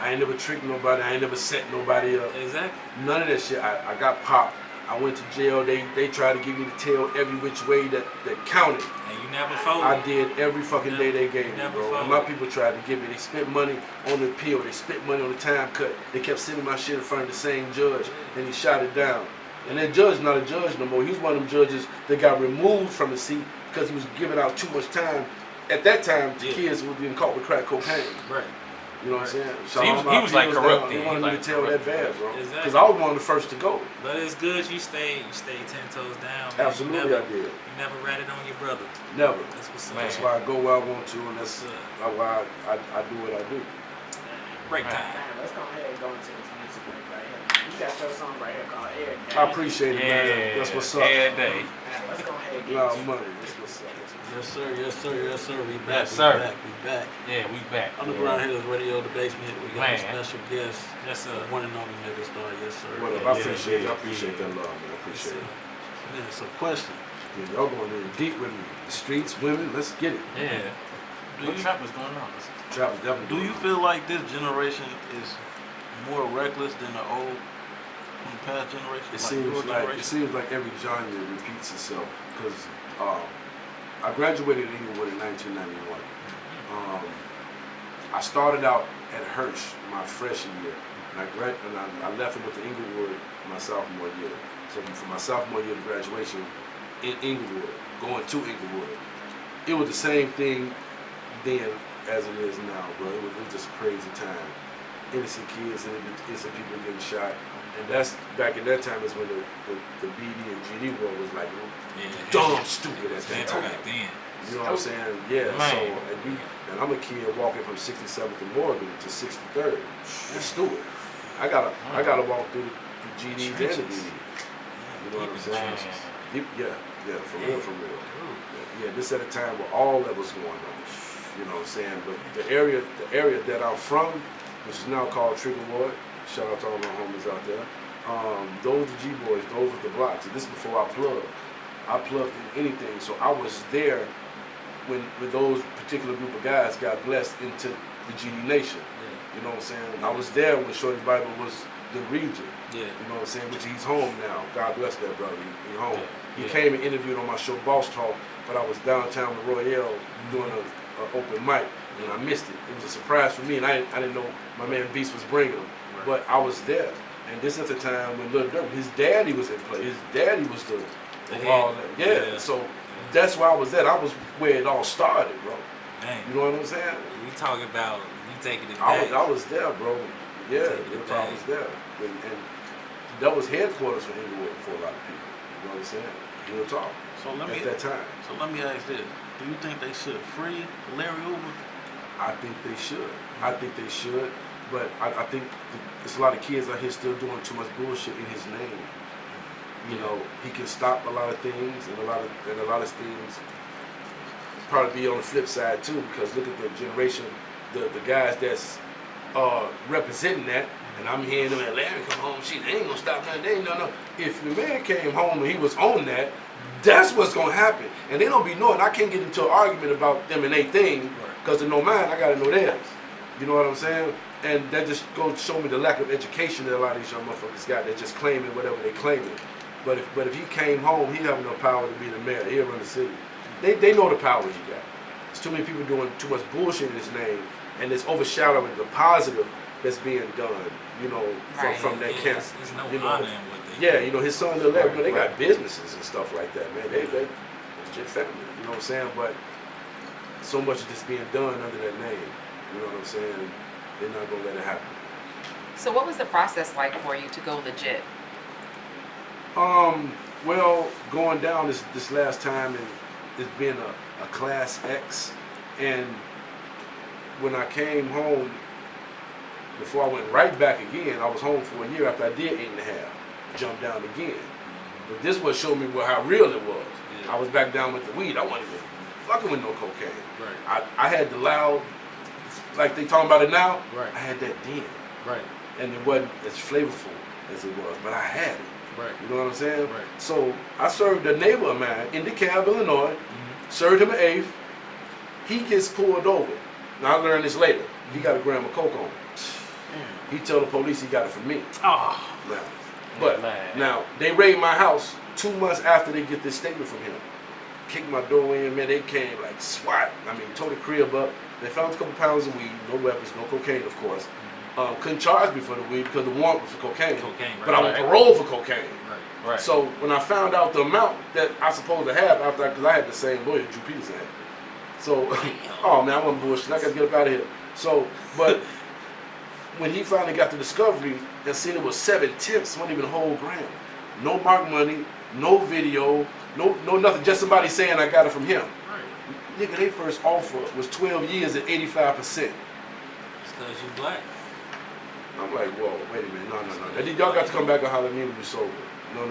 I ain't never tricked nobody. I ain't never set nobody up. Exactly. None of that shit. I got popped. I went to jail. They tried to give me the tail every which way that counted. And you never folded. I did every fucking day they gave me, bro. folded. And my people tried to give me. They spent money on the appeal. They spent money on the time cut. They kept sending my shit in front of the same judge, and he shot it down. And that judge not a judge no more. He was one of them judges that got removed from the seat because he was giving out too much time. At that time, the kids were being caught with crack cocaine. Right. You know what I'm saying? So he was like corrupt. They wanted me to tell that bad, bro. Exactly. Because I was one of the first to go. But it's good you stayed 10 toes down. Man. Absolutely, I did. You never ratted on your brother. Never. That's what's That's why I go where I want to, and that's why I do what I do. Break time. Let's go ahead and go into this music break right here. You got your song right here called Air Day. I appreciate it, man. That's what's up. Air Day. Let's go ahead and get Nah, into money. it. That's what's up. Yes, sir. Yes, sir. Yes, sir. We back. Yes, sir. We back. Yeah, we back. Underground Hitters Radio, the basement. We got a Man. special guest. Yes, sir. One and only MegaStar. Yes, sir. What up? I appreciate it. I appreciate that love, man. I appreciate it. Yeah, so question. Yeah, y'all going in deep with me. The streets, women, let's get it. Yeah. What trap is going on? Trap is definitely. Do you feel like this generation is more reckless than the old, from the past generation? It seems like every genre repeats itself because I graduated in Inglewood in 1991. I started out at Hirsch my freshman year, and I left it with the Inglewood my sophomore year. So for my sophomore year of graduation in Inglewood, going to Inglewood, it was the same thing then as it is now, bro. It was just a crazy time. Innocent kids and innocent people getting shot. And that's, back in that time is when the BD and GD world was like dumb stupid at that time. Back then. You know what I'm saying? Yeah, so, and I'm a kid walking from 67th and Morgan to 63rd in Stewart. I gotta walk through the GDs and the BDs. You know what I'm saying? Yeah, for real. Yeah, this at a time where all that was going on. You know what I'm saying? But the area that I'm from, which is now called Trigger Ward, shout out to all my homies out there. Those are G-boys, those are the blocks. And this is before I plugged. I plugged in anything, so I was there when those particular group of guys got blessed into the GD Nation. You know what I'm saying? I was there when Shorty Bible was the region. You know what I'm saying? Which he's home now. God bless that brother. He's home. He came and interviewed on my show Boss Talk, but I was downtown with Royale doing an open mic, and I missed it. It was a surprise for me, and I didn't know my man Beast was bringing him. But I was there. And this at the time when Lil Durk, his daddy was in play. His daddy was the all that. Yeah, so that's where I was at. I was where it all started, bro. Dang. You know what I'm saying? We talking about you taking it back. I was there, bro. Yeah, I was there. And that was headquarters for Inglewood for a lot of people. You know what I'm saying? Real talk. So at that time. So let me ask this. Do you think they should free Larry Hoover? I think they should. I think they should. But I think there's a lot of kids out here still doing too much bullshit in his name. You know, he can stop a lot of things, and a lot of things probably be on the flip side too. Because look at the generation, the guys that's representing that, and I'm hearing them at Larry come home. Shit, they ain't gonna stop nothing. They ain't no. If the man came home and he was on that, that's what's gonna happen. And they don't be knowing. I can't get into an argument about them and they thing, because to know mine, I gotta know theirs. You know what I'm saying? And that just goes to show me the lack of education that a lot of these young motherfuckers got. They're just claiming whatever they claiming. But if he came home, he have no power to be the mayor. He'll run the city. They know the power he got. There's too many people doing too much bullshit in his name, and it's overshadowing the positive that's being done. You know, from that camp. There's no you know, honor in what they do. you know, his son, Lil Larry, they got businesses and stuff like that, man. They legit family. You know what I'm saying? But so much is just being done under that name. You know what I'm saying? They're not gonna let it happen. So what was the process like for you to go legit? Well, going down this last time, and it's been a Class X, and when I came home, before I went right back again, I was home for a year after I did 8.5, jumped down again. But this was showing me how real it was. I was back down with the weed. I wasn't even fucking with no cocaine. I had the loud, like they talking about it now. I had that then. And it wasn't as flavorful as it was, but I had it. You know what I'm saying? So I served a neighbor of mine in DeKalb, Illinois, served him an eighth. He gets pulled over. Now I learned this later. He got a gram of coke on him. He told the police he got it from me. Now they raided my house 2 months after they get this statement from him. Kicked my door in, man. They came like SWAT. I mean, tore the crib up. They found a couple pounds of weed, no weapons, no cocaine, of course. Couldn't charge me for the weed because the warrant was for cocaine. But I was paroled for cocaine. So when I found out the amount that I supposed to have after, because I had the same lawyer Drew Peterson had. So, oh man, I wasn't bullshit. I got to get up out of here. So, but when he finally got the discovery and seen it was 7/10, wasn't even a whole gram. No marked money, no video, no nothing. Just somebody saying I got it from him. Nigga, their first offer was 12 years at 85%. It's because you black. I'm like, whoa, wait a minute, no. Y'all got to come back and holler at me when you sober. No.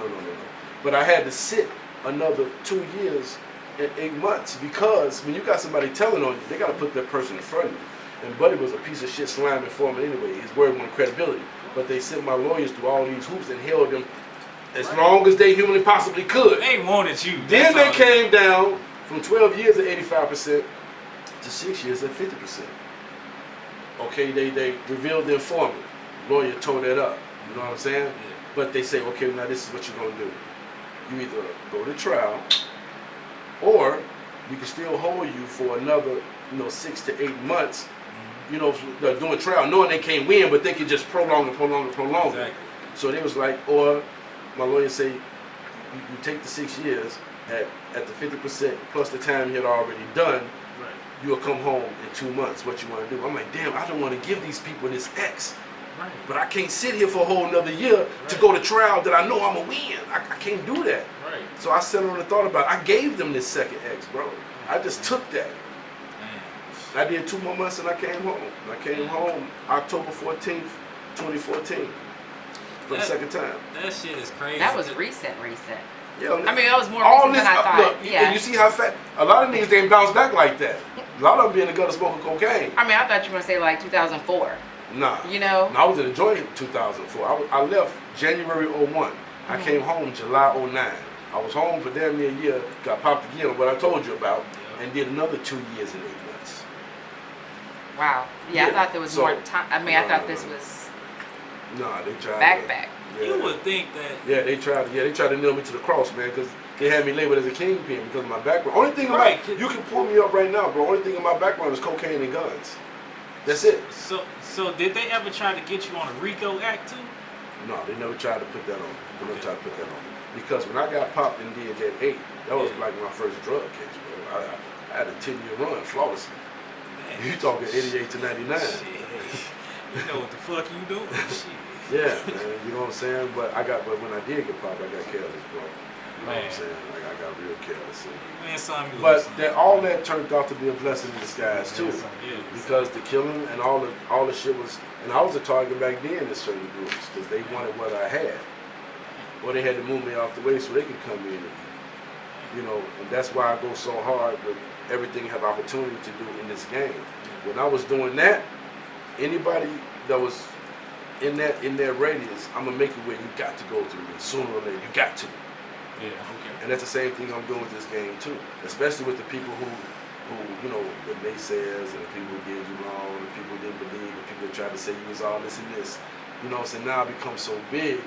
But I had to sit another 2 years and 8 months because when you got somebody telling on you, they got to put that person in front of you. And Buddy was a piece of shit slamming foreman anyway. His word won credibility. But they sent my lawyers through all these hoops and held them as long as they humanly possibly could. They wanted you. Then they came down from 12 years at 85% to 6 years at 50%. Okay, they revealed the informant. Lawyer tore that up. You know what I'm saying? But they say, okay, now this is what you're gonna do. You either go to trial, or you can still hold you for another, 6 to 8 months. Doing trial, knowing they can't win, but they can just prolong and prolong and prolong it. Exactly. So they was like, or my lawyer say, you take the 6 years at the 50% plus the time you had already done. Right. You'll come home in 2 months. What you want to do? I'm like, damn, I don't want to give these people this X. Right. But I can't sit here for a whole another year to go to trial that I know I'm gonna win. I can't do that. Right. So I sat on and thought about it. I gave them this second X, bro. I just took that. I did 2 more months and I came home. I came home October 14th, 2014 for the second time. That shit is crazy. That was recent. Yeah, I mean, that was more all recent this, than I thought. Look, Yeah. you see how fat a lot of niggas didn't bounce back like that. A lot of them be in the gutter smoking cocaine. I mean, I thought you were gonna say like 2004. Nah. No, I was in the joint in 2004. I left January 01. I came home July 09. I was home for damn near a year, got popped again, what I told you about, and did another 2 years and 8 months. Wow. Yeah, I thought there was more time. I mean, I thought this was. Nah, they tried. Back. Yeah. You would think that. Yeah, they tried to nail me to the cross, man, because they had me labeled as a kingpin because of my background. Only thing you can pull me up right now, bro. Only thing in my background is cocaine and guns. That's it. So did they ever try to get you on a RICO Act too? No, they never tried to put that on. Because when I got popped and did that 8, that was like my first drug case, bro. I had a 10-year run flawlessly. You talking 88 to 99. Shit. You know what the fuck you doing? Shit. Yeah, man, you know what I'm saying? But when I did get popped, I got careless, bro. You know what I'm saying? Like, I got real careless. But all that turned out to be a blessing in disguise too, because the killing and all the shit was, and I was a target back then in certain groups because they wanted what I had, or they had to move me off the way so they could come in, and that's why I go so hard with everything I have opportunity to do in this game. When I was doing that, anybody that was in that radius, I'm gonna make it where you got to go through me sooner or later. You got to. Yeah, okay. And that's the same thing I'm doing with this game too, especially with the people who the naysayers and the people who did you wrong, the people who didn't believe, the people that tried to say you was all this and this. So now I become so big,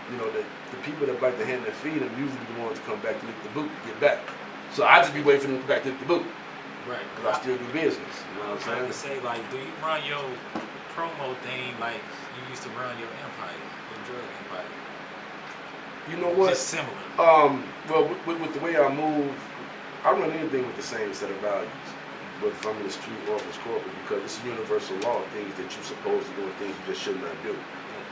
that the people that bite the hand that feed them usually the ones to come back to lick the boot to get back. So I just be waiting for them to come back to lick the boot. Right. Because I still do business. You know what I'm saying? To say, like, do you run your promo thing like you used to run your empire, your drug empire? You know what? Just similar. Well, with the way I move, I run anything with the same set of values, whether if I'm in the street or if it's corporate, because it's a universal law of things that you're supposed to do and things you just should not do.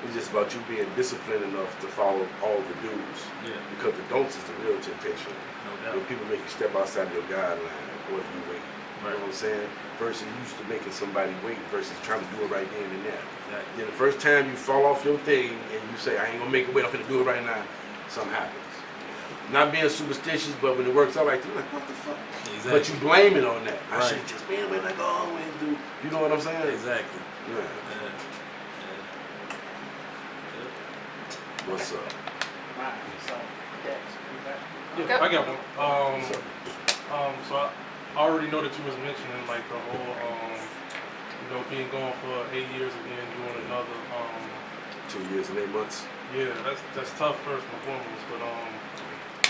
It's just about you being disciplined enough to follow all the do's. Yeah. Because the don'ts is the real temptation. No doubt. When people make you step outside your guideline, or if you wait. Right. You know what I'm saying? Versus used to making somebody wait versus trying to do it right then and there. Exactly. Then the first time you fall off your thing and you say, I ain't gonna make it wait, I'm gonna do it right now, something happens. Not being superstitious, but when it works out like that, you're like, what the fuck? Exactly. But you blame it on that. I Right. should have just been like, oh, do. You know what I'm saying? Exactly. Yeah. What's up? Yeah, I got one. So I already know that you was mentioning like the whole, being gone for 8 years and then doing another. 2 years and 8 months. Yeah, that's tough first and foremost. But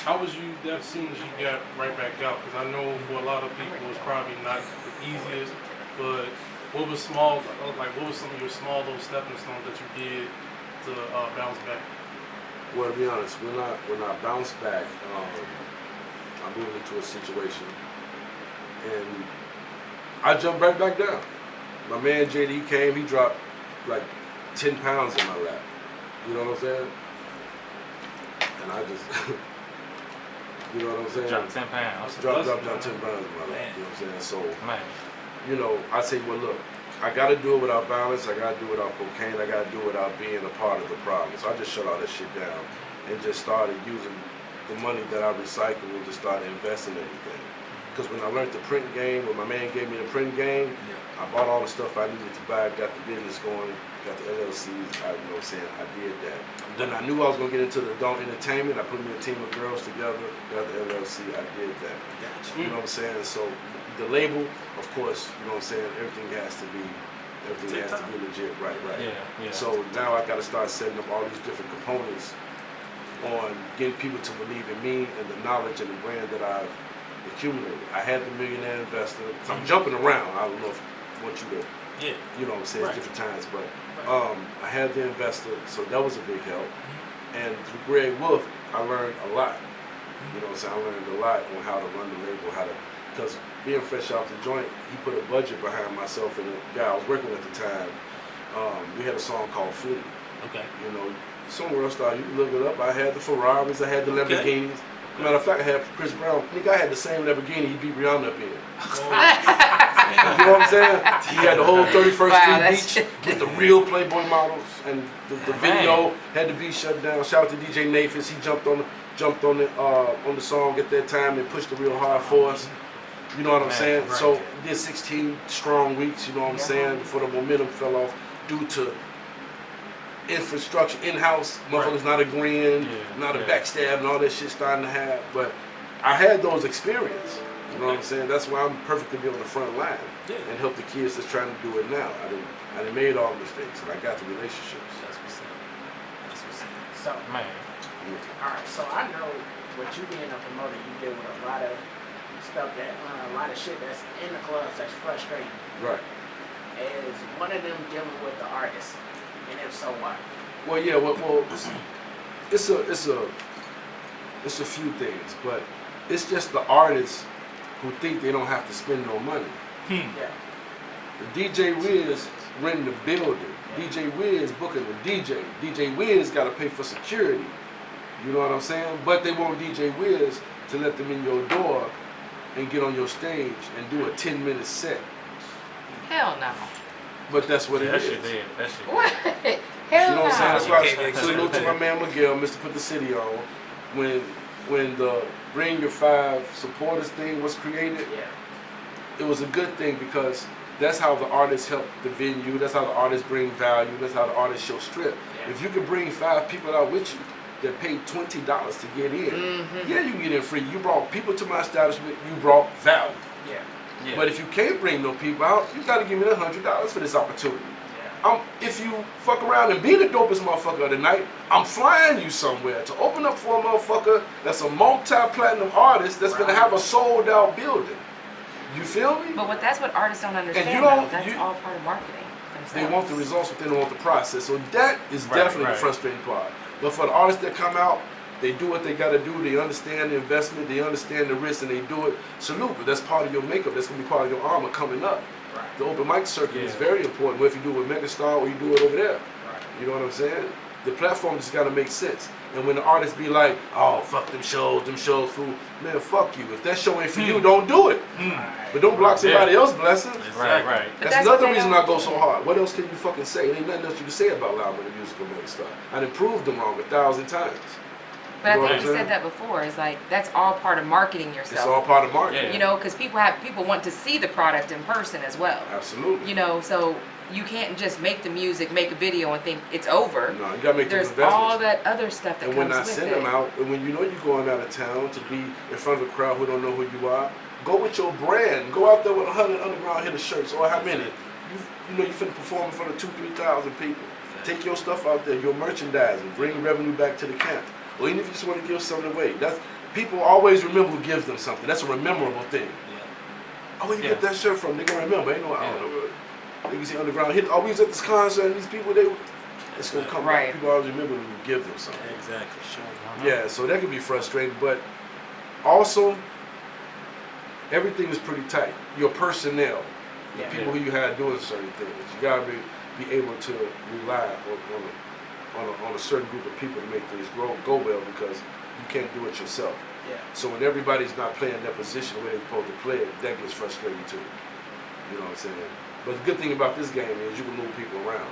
how was you that soon as you got right back out? Because I know for a lot of people it's probably not the easiest. But what was some of your small little stepping stones that you did to bounce back? Well, to be honest, when I bounced back, I moved into a situation, and I jumped right back down. My man JD came, he dropped like 10 pounds in my lap. You know what I'm saying? And I just, you know what I'm saying? Dropped 10 pounds. Dropped 10 pounds in my lap. You know what I'm saying? So, I say, well, look, I got to do it without violence. I got to do it without cocaine. I got to do it without being a part of the problem. So I just shut all that shit down and just started using the money that I recycled and just started investing in everything. Because when I learned the print game, when my man gave me the print game, I bought all the stuff I needed to buy, got the business going, got the LLCs, I did that. Then I knew I was going to get into the adult entertainment. I put me a team of girls together, got the LLC, I did that. You know what I'm saying? So the label, of course, you know what I'm saying, everything has to be legit, right. Yeah. So now I got to start setting up all these different components on getting people to believe in me and the knowledge and the brand that I've accumulated. I had the millionaire investor. So I'm jumping around. I don't know if I want you to, you know what I'm saying, it's different times, but I had the investor, so that was a big help. And through Greg Wolf, I learned a lot. You know what I'm saying? I learned a lot on how to run the label, because being fresh off the joint, he put a budget behind myself and the guy I was working with at the time. We had a song called Flee. Okay. You know, somewhere else, you can look it up. I had the Ferraris, I had the Lamborghinis. Matter of fact, I had Chris Brown. Nigga, I had the same Lamborghini he beat Rihanna up in. You know what I'm saying? He had the whole 31st Street beach with the real Playboy models, and the video had to be shut down. Shout out to DJ Nathis. He jumped on the song at that time and pushed it real hard for us. You know what I'm saying? Right. So did 16 strong weeks. You know what I'm saying? Before the momentum fell off due to infrastructure in-house, motherfuckers not agreeing, not a backstab and all that shit starting to have. But I had those experiences. You know what I'm saying? That's why I'm perfect to be on the front line and help the kids that's trying to do it now. I done made all the mistakes and I got the relationships. That's what's up. That's what's up. So, man. All right. So I know what you being a promoter, you deal with a lot of stuff a lot of shit that's in the clubs that's frustrating. Right. Is one of them dealing with the artist? And if so, why? Well, yeah. Well, it's a few things, but it's just the artists who think they don't have to spend no money. Yeah. The DJ Wiz renting the building. DJ Wiz booking the DJ. DJ Wiz got to pay for security. You know what I'm saying? But they want DJ Wiz to let them in your door and get on your stage and do a 10-minute set. Hell no. But that's what it is. What? Hell no. You know what I'm saying? That's why I salute to my man Miguel, Mr. Put the City on. When the Bring Your Five supporters thing was created, it was a good thing because that's how the artists help the venue. That's how the artists bring value. That's how the artists show strip. If you can bring 5 people out with you that paid $20 to get in, yeah, you can get in free. You brought people to my establishment. You brought value. Yeah. But if you can't bring no people out, you got to give me $100 for this opportunity. If you fuck around and be the dopest motherfucker of the night, I'm flying you somewhere to open up for a motherfucker that's a multi-platinum artist that's gonna have a sold out building. You feel me? But that's what artists don't understand. And that's all part of marketing themselves. They want the results, but they don't want the process. So that is definitely the frustrating part. But for the artists that come out, they do what they gotta do. They understand the investment, they understand the risk, and they do it. Salute, but that's part of your makeup. That's gonna be part of your armor coming up. The open mic circuit is very important, whether you do it with MegaStar or you do it over there. You know what I'm saying? The platform just gotta make sense. And when the artists be like, oh, fuck them shows fool. Man, fuck you. If that show ain't for you, don't do it. But don't block somebody else's blessings. Right. That's another reason I go so hard. What else can you fucking say? There ain't nothing else you can say about Loud Money Music or MegaStar. I done proved them wrong 1,000 times. But I think you said that before. It's like that's all part of marketing yourself. It's all part of marketing. You know, because people want to see the product in person as well. Absolutely. You know, so you can't just make the music, make a video, and think it's over. No, you gotta make There's investments. all that other stuff that and comes with it. when I send them out, and when you know you're going out of town to be in front of a crowd who don't know who you are, go with your brand. Go out there with 100 underground Hittas shirts, or how many? You know you finna perform in front of 2,000-3,000 people. Take your stuff out there, your merchandising, bring revenue back to the camp. Or even if you just want to give something away. People always remember who gives them something. That's a memorable thing. Oh, where you get that shirt from? They gonna remember. Ain't no, I don't know. They can see underground hit. Oh, we was at this concert and these people, it's gonna come back. People always remember when you give them something. Exactly, sure. Yeah, so that can be frustrating, but also everything is pretty tight. Your personnel, the people who you have doing certain things, you gotta be able to rely on a certain group of people to make things go well, because you can't do it yourself. So when everybody's not playing their position where they're supposed to play it, that gets frustrating too. You know what I'm saying? But the good thing about this game is you can move people around.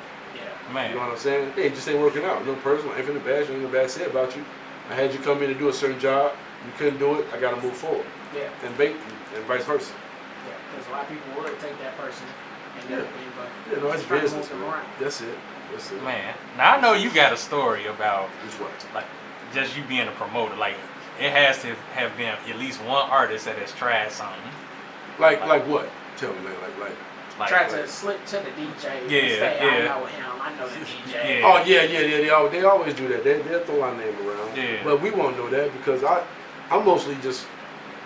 Man. You know what I'm saying? Hey, it just ain't working out. No personal, ain't finna bash, ain't no bad say about you. I had you come in and do a certain job, you couldn't do it, I gotta move forward. And vice versa. Because a lot of people would take that person and everything, but no, it's business, man. That's it. Man, now I know you got a story about what? Like just you being a promoter. Like it has to have been at least one artist that has tried something. Like what? Tell me, like tried to slip to the DJ and say, I know him, I know the DJ. Oh yeah. They always do that. They'll throw our name around. But we won't know that because I'm mostly just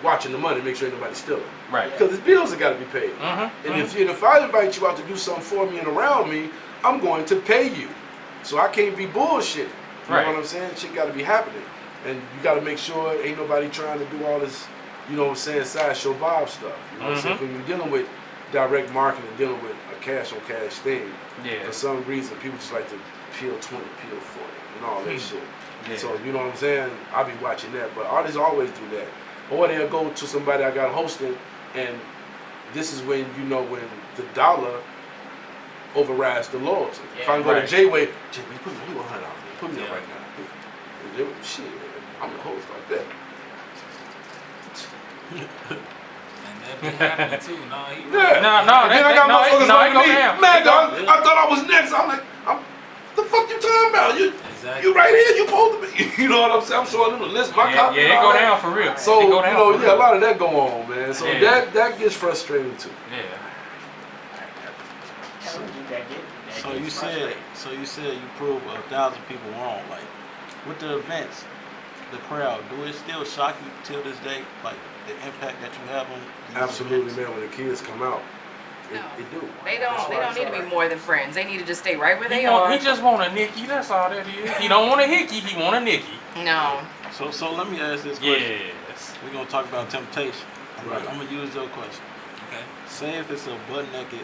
watching the money, make sure ain't nobody stealing. Right. Because the bills have got to be paid. And if I invite you out to do something for me and around me, I'm going to pay you. So I can't be bullshit. You know what I'm saying? Shit got to be happening. And you got to make sure ain't nobody trying to do all this, you know what I'm saying, sideshow Bob stuff. You know what I'm saying? When you're dealing with direct marketing, dealing with a cash on cash thing, for some reason people just like to peel 20, peel 40, and all that shit. So you know what I'm saying? I'll be watching that, but artists always do that. Or they'll go to somebody I got hosting, and this is when you know when the dollar overrides the loyalty. If I can go to J-Way, J-Way, put me $100, put me up right now. Shit, I'm the host like that. And that be happening too. No, he Then I got motherfuckers like me. Man, dog, I thought I was next. I'm like, the fuck you talking about? You right here. You supposed to be. You know what I'm saying? I'm showing them the list. My copy. Yeah, it go down for real. So you know, a lot of that go on, man. So that gets frustrating too. So you said you prove 1,000 people wrong. Like with the events, the crowd, do it still shock you till this day? Like the impact that you have on these Absolutely, events? man. When the kids come out, it do. They don't need to be more than friends. They need to just stay right where they are. He just want a Nicky. That's all that is. He don't want a Hickey. He want a Nicky. No. So let me ask this question. Yes. We're gonna talk about temptation. Right. I'm gonna use your question. Okay. Say if it's a butt naked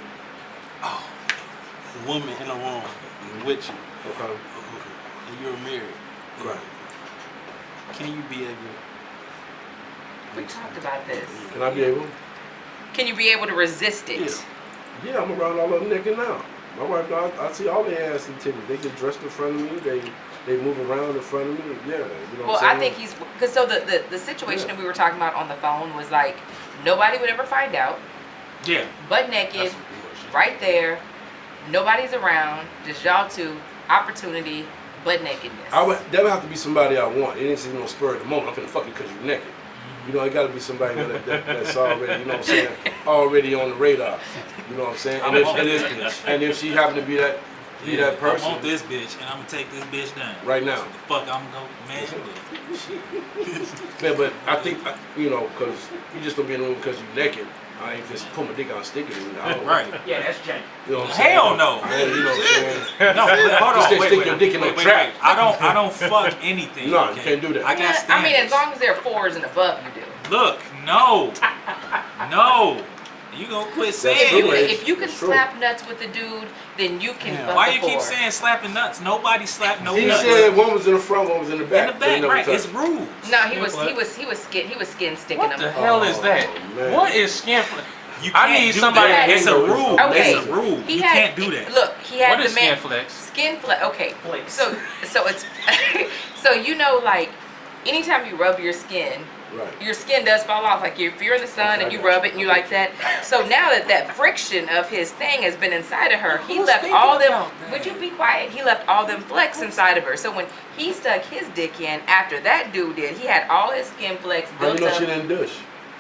woman in a room with you, and you're married. Right. Can you be able? We talked about this. Can I be able? Can you be able to resist it? Yeah, I'm around all of them naked now. My wife, I see all their ass and titties. They get dressed in front of me. They move around in front of me. Yeah. You know Well, what I'm I think because the situation that we were talking about on the phone was like nobody would ever find out. Yeah. Butt naked, right there. Nobody's around. Just y'all two. Opportunity. Butt nakedness. That would have to be somebody I want. It ain't just no spur of the moment. I'm finna fuck you because you're naked. You know, it got to be somebody that's already, you know what I'm saying, already on the radar. You know what I'm saying? And if she happen to be that person. I want this bitch, and I'm gonna take this bitch down. Right now. So the fuck I'm gonna go, man. Man, but I think, you know, because you just don't be in the room because you're naked. I ain't just pull my dick out and stick it in there. Right. Yeah, that's Jay. You know what I'm saying? Hell no. You know what I'm saying? No, hold on. Just stick your dick in the trap. I don't fuck anything. No, you can't do that. I got standards. I mean, as long as they're 4s and above, you do. Look, no. You gonna quit saying it. If you can slap nuts with a dude, then you can fuck Why a you keep 4. saying slapping nuts? Nobody slapped no He nuts. said one was in the front, one was in the back. In the back, right? It's rules. No, he was skin sticking What them. the hell is that? Man. What is skin? I need somebody. That. It's a rule. Okay. It's a rule. You can't do that. Look, he had What the is man. skin flex? Skin flex. Okay. So it's so you know, like anytime you rub your skin. Right. Your skin does fall off. Like if you're in the sun and you rub it and you like that. So now that friction of his thing has been inside of her, he left all them. Would you be quiet? He left all them flecks inside of her. So when he stuck his dick in, after that dude did, he had all his skin flecks How built you know up. she didn't douche?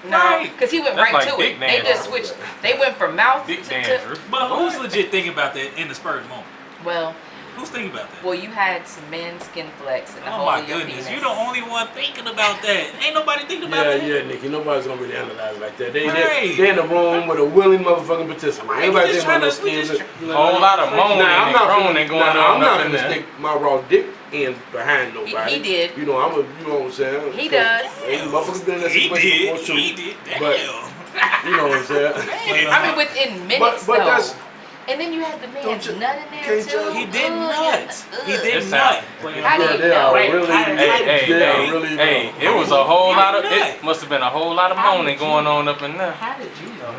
No, because he went That's right like to it. dick They just dandruff. switched. They went from mouth Dick to. dandruff. But who's legit thinking about that in the spur of the moment? Well, Who's thinking about that? well, you had some men's skin flex in the Oh whole my of your goodness, penis. you the only one thinking about that. Ain't nobody thinking about that. Yeah, Nikki. Nobody's gonna really analyze like that. Right. They're in the room with a willing motherfucking participant. Right, Everybody we just thinking about no tryna- we skin. just Whole lot of moaning and groaning going on I'm not up in gonna there. stick my raw dick in behind nobody. He did. You know, you know what I'm saying? He does. Motherfuckers been in that He situation did. before too. He did. But Damn. you know what I'm saying? I mean, within minutes but though. that's- And then you had the man's Don't you- nut in there can't too. judge- He did Ugh, nut. He ugh. did This nut. How do you they know? are really, Hey, it was a whole lot of. It must have been a whole lot of moaning going on up in there. How did you know?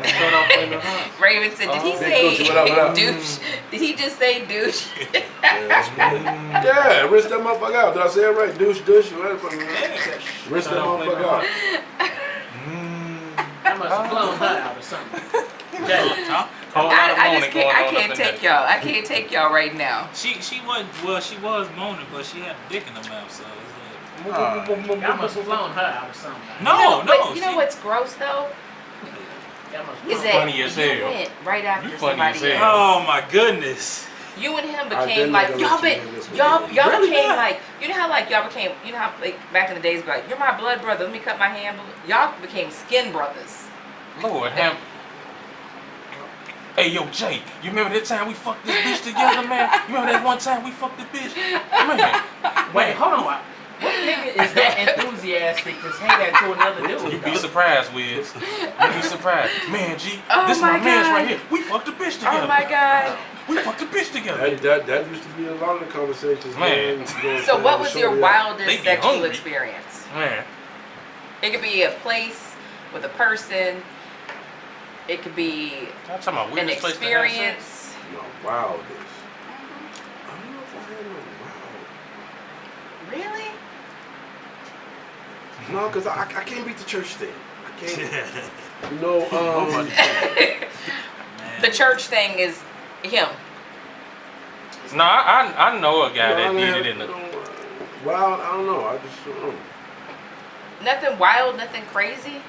Raven said, did he Big say Gucci, what up, what up? douche? Did he just say douche? Yeah, rinse that motherfucker out. Did I say it right? Douche, whatever. Rinse that motherfucker out. That must have blown her out or something. Yeah. I can't take y'all. I can't take y'all right now. She was moaning, but she had a dick in her mouth, so it's Y'all must have blown her out or something. like, But you know what's gross though? Y'all must have Is blown that funny as you hell. went right after You funny somebody as hell. else. Oh my goodness. You and him I became did like not y'all let been you in this one. y'all Really became not. like you know how like y'all became you know how like back in the days like you're my blood brother, let me cut my hand. Y'all became skin brothers. Lord have. Hey, yo, Jay, you remember that time we fucked this bitch together, man? You remember that one time we fucked the bitch? Man. Wait, hold on. What nigga is that enthusiastic to say that to another dude? You be surprised, Wiz. You be surprised. Man, G, Oh this my my man's God. right here. We fucked the bitch together. Oh my God. We fucked the bitch together. That used to be a lot of the conversations, Man. man. You know So what was your They wildest be sexual hungry. experience? Man. It could be a place with a person. It could be I'm talking about an weirdest place to have sex. experience. No, wildest. I don't know if I had no wild. Really? No, because I can't beat the church thing. I can't. You know, The church thing is him. No, I know a guy that I did have, it in the. wild, I don't know. I just don't know. Nothing wild, nothing crazy.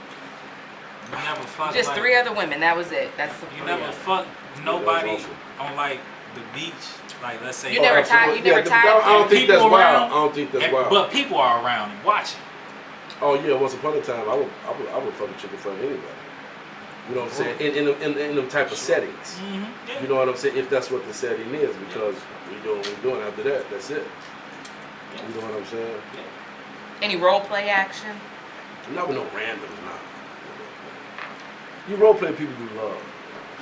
You never fuck Just like, 3 other women. That was it. That's the You never fuck Yeah, nobody that's awesome. on like the beach. Like let's say You never tied. You never tied. I don't think that's people wild. around, I don't think that's wild. But people are around and watching. Oh yeah, once upon a time, I would fuck a chick in front of anybody. You know what I'm saying? In them type of settings. Yeah. You know what I'm saying? If that's what the setting is, because we doing what we're doing after that, that's it. You know what I'm saying? Any role play action? Not with no randoms, nah. You role play people you love.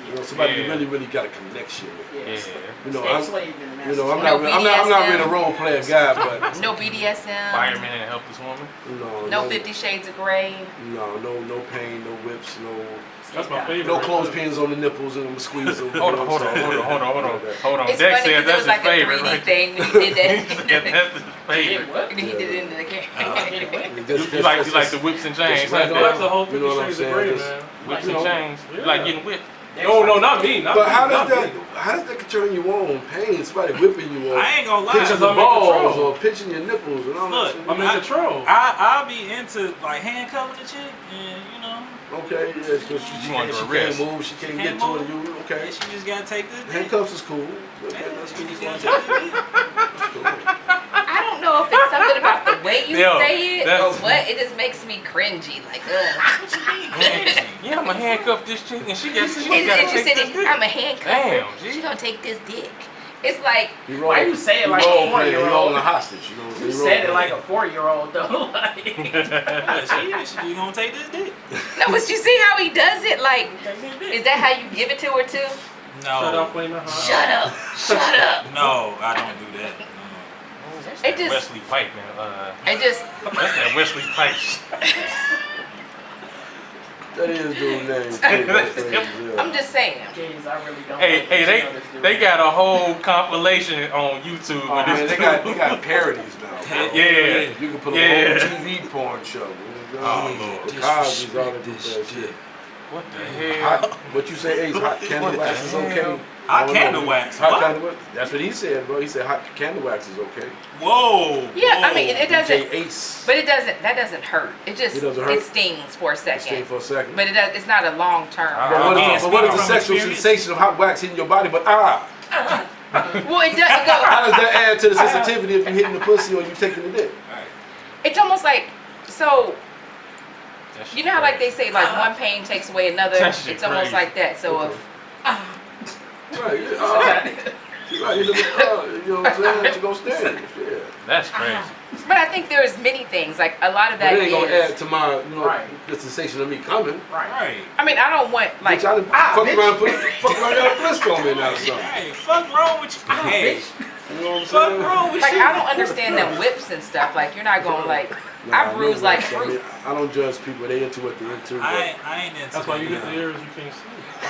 You know, somebody you really, really got a connection with. Yes. You know, Stay I'm not really a role player guy, but No BDSM. Fireman and help this woman. No 50 Shades of Grey. No pain, no whips, That's my favorite. no clothespins on the nipples and I'm squeeze them. Hold on. It's Dex funny said because it that's was his like a favorite. 3D Right? thing when he did He said that. that's his favorite. And he did it into the camera. You like the whips and chains, I huh? like the whole You know 50 what I'm Shades of Grey, saying? man. Whips You and know, chains. You like getting whipped. No, not me. But how does that turn you on? Pain, somebody whipping you on. I ain't gonna lie. Pinching the I'm in balls control. or pinching your nipples and all Look, that shit. I'm in control. I'll be into like handcuffing the chick and you know. Okay, yeah, because she want can't to arrest. move, she can't get Can't to move. you. Okay. Yeah, she just gotta take this. Handcuffs is cool. Okay, that's She cool. just gotta take this. I don't know if it's something about the way you Yo, say it or that's- what. It just makes me cringy. Like, ugh. Yeah, I'ma handcuff this chick and she gotta And take you said this dick. I'm a handcuff. Damn, She's G. gonna take this dick. It's like, Why you say it like a role playing, 4-year-old? You holding a hostage. You know what I'm You saying? said it like a 4-year-old though. Like, She gonna take this dick. no, but you see how he does it? Like, is that how you give it to her too? Shut No, up, flaming hot. Shut up. Shut up. no, I don't do that. No. It just, Wesley Pike, man. it just, That's that Wesley Pike. That is dude's name. Too. That's crazy, yeah. I'm just saying. kids, I really don't. Hey, know hey, this dude. they got a whole compilation on YouTube. Oh with man, this they got parodies now. Bro. Yeah. You can put Yeah. a whole TV porn show. Oh, Lord. The Cosby's all that shit. What the hell? Hot, what you say, Ace? Hot candle wax is okay. I Hot don't candle know. wax. Hot What? candle wax. That's what he said, bro. He said hot candle wax is okay. Whoa. Yeah, I whoa. mean, it doesn't, J Ace. but it doesn't, that doesn't hurt. It just, It doesn't it hurt? stings for a Stay second. for a second. But it does, it's not a long term. But what is the From sexual experience? sensation of hot wax hitting your body? But Well, it does, it how goes, does that add to the sensitivity if you hitting the pussy or you taking the dick? it's almost like, so, That shit you know how like they crazy. say like one pain takes away another? That shit It's almost crazy. like that. So Okay. if, Right, yeah. You know what I'm saying? She gonna stand. Yeah. That's crazy. but I think there's many things, like a lot of But that it ain't gonna add is, to my, Right. the sensation of me coming. Right. I mean, I don't want like, Bitch, I done fuck around, fuck around, got a blister on me now or something. Hey, fuck wrong with you? Hey, You know what I'm fuck saying? wrong with like you? I don't understand them whips and stuff. Like you're not going like, Nah, I bruise know like that. I mean, fruit. I don't judge people. They into what they into. I ain't into That's why you that. get the ears you can't see.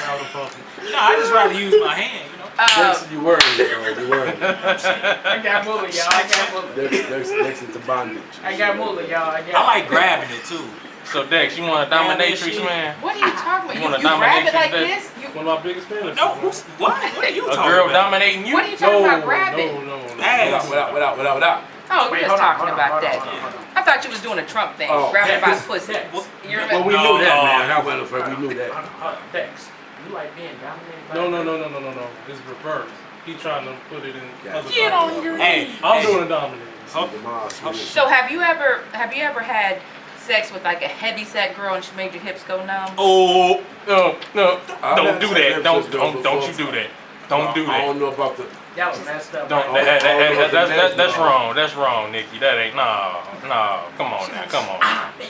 Out of puppy. No, I just rather use my hand, you know. Dex, you worried, bro. You worried. I got Moolah, y'all. I got Moolah. Dex into bondage. I got Moolah, y'all. I like grabbing it too. So Dex, you want a dominatrix, man? What are you talking You about? wanna You grab dominate it like your this? You, One of my biggest fantasies. No, who's, what? What are you A talking girl about? dominating you? what are you talking about grabbing? No. Hey. Without. Oh, Wait, you're just hold on, talking hold on, about hold on, that. hold on, hold on. I thought you was doing a Trump thing, Oh, grabbing by the Dex, pussy. Dex. You Well, remember? we No, knew that, no. man. That wasn't fair. We knew that. Hold on, Dex. You like being dominated by No. It's reverse. He trying to put it in other Get on context. your Hey, I'm doing it dominant. So have you ever had sex with like a heavy set girl and she made your hips go numb? Oh, no, don't do that. Don't you do that. Don't do that. I don't know about the. That was messed up. Don't. That's wrong. That's wrong, Nikki. That ain't no. Come on now. Come on.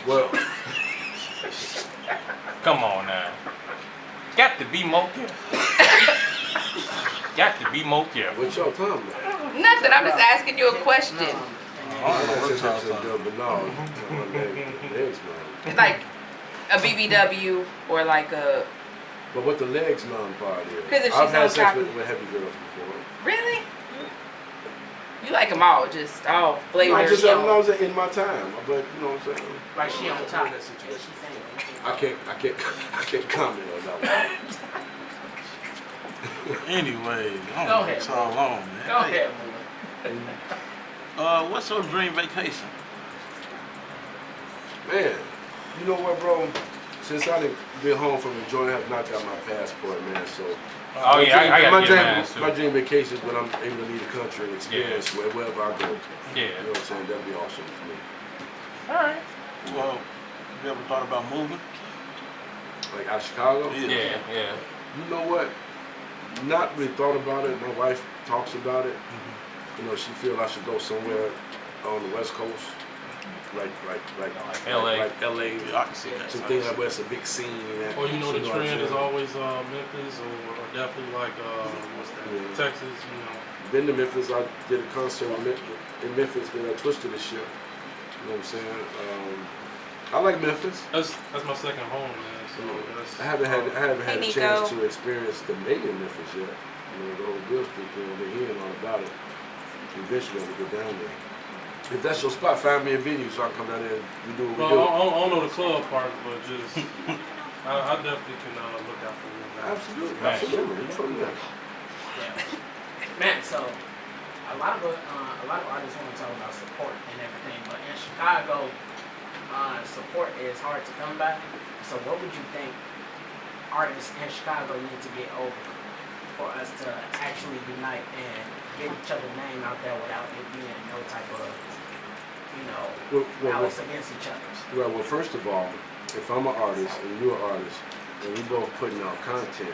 Well, come on now. Got to be more careful. Got to be more careful. what y'all talking about? Nothing. I'm just asking you a question. Like a BBW or like a. But what the legs numb part is. 'Cause if she's I've had on sex top with of- heavy girls before. Really? You like them all, just all flavors. I just I was in my time, but you know what I'm saying. Like she on top. That situation. I can't comment on that one. Anyway, I Go don't know ahead, what's all on, man. Go ahead, What's your dream vacation? Man, you know what, bro? Since I done been home from enjoying, I have not got my passport, man. So. Oh yeah, I got to get mine too. My dream vacation is when I'm able to leave the country and experience wherever I go. Yeah. You know what I'm saying? That'd be awesome for me. All right. Well, you ever thought about moving? Like out of Chicago? Yeah. You know what? Not really thought about it. My wife talks about it. You know, she feels I should go somewhere on the West Coast, like LA. like LA. Yeah, I can see that. Something like where it's a big scene. Or you know the what I'm trend is saying? always Memphis or definitely like what's that? Yeah. Texas, you know. Been to Memphis. I did a concert in Memphis that I twisted the ship. You know what I'm saying? I like Memphis. That's my second home, man. So that's, I haven't had a Nico. chance to experience the main Memphis yet. You know, the whole Bill Street thing. I've been hearing all about it. Eventually, I'm gonna go down there. If that's your spot, find me a venue so I can come down there and we do what we do. I don't know the club part, but just I definitely can look out for you. Absolutely, absolutely. You from there? Man, so a lot of artists want to talk about support and everything, but in Chicago, support is hard to come by. So what would you think artists in Chicago need to get over for us to actually unite and get each other's name out there without it being no type of, malice against each other? Well, first of all, if I'm an artist and you're an artist and we both putting out content,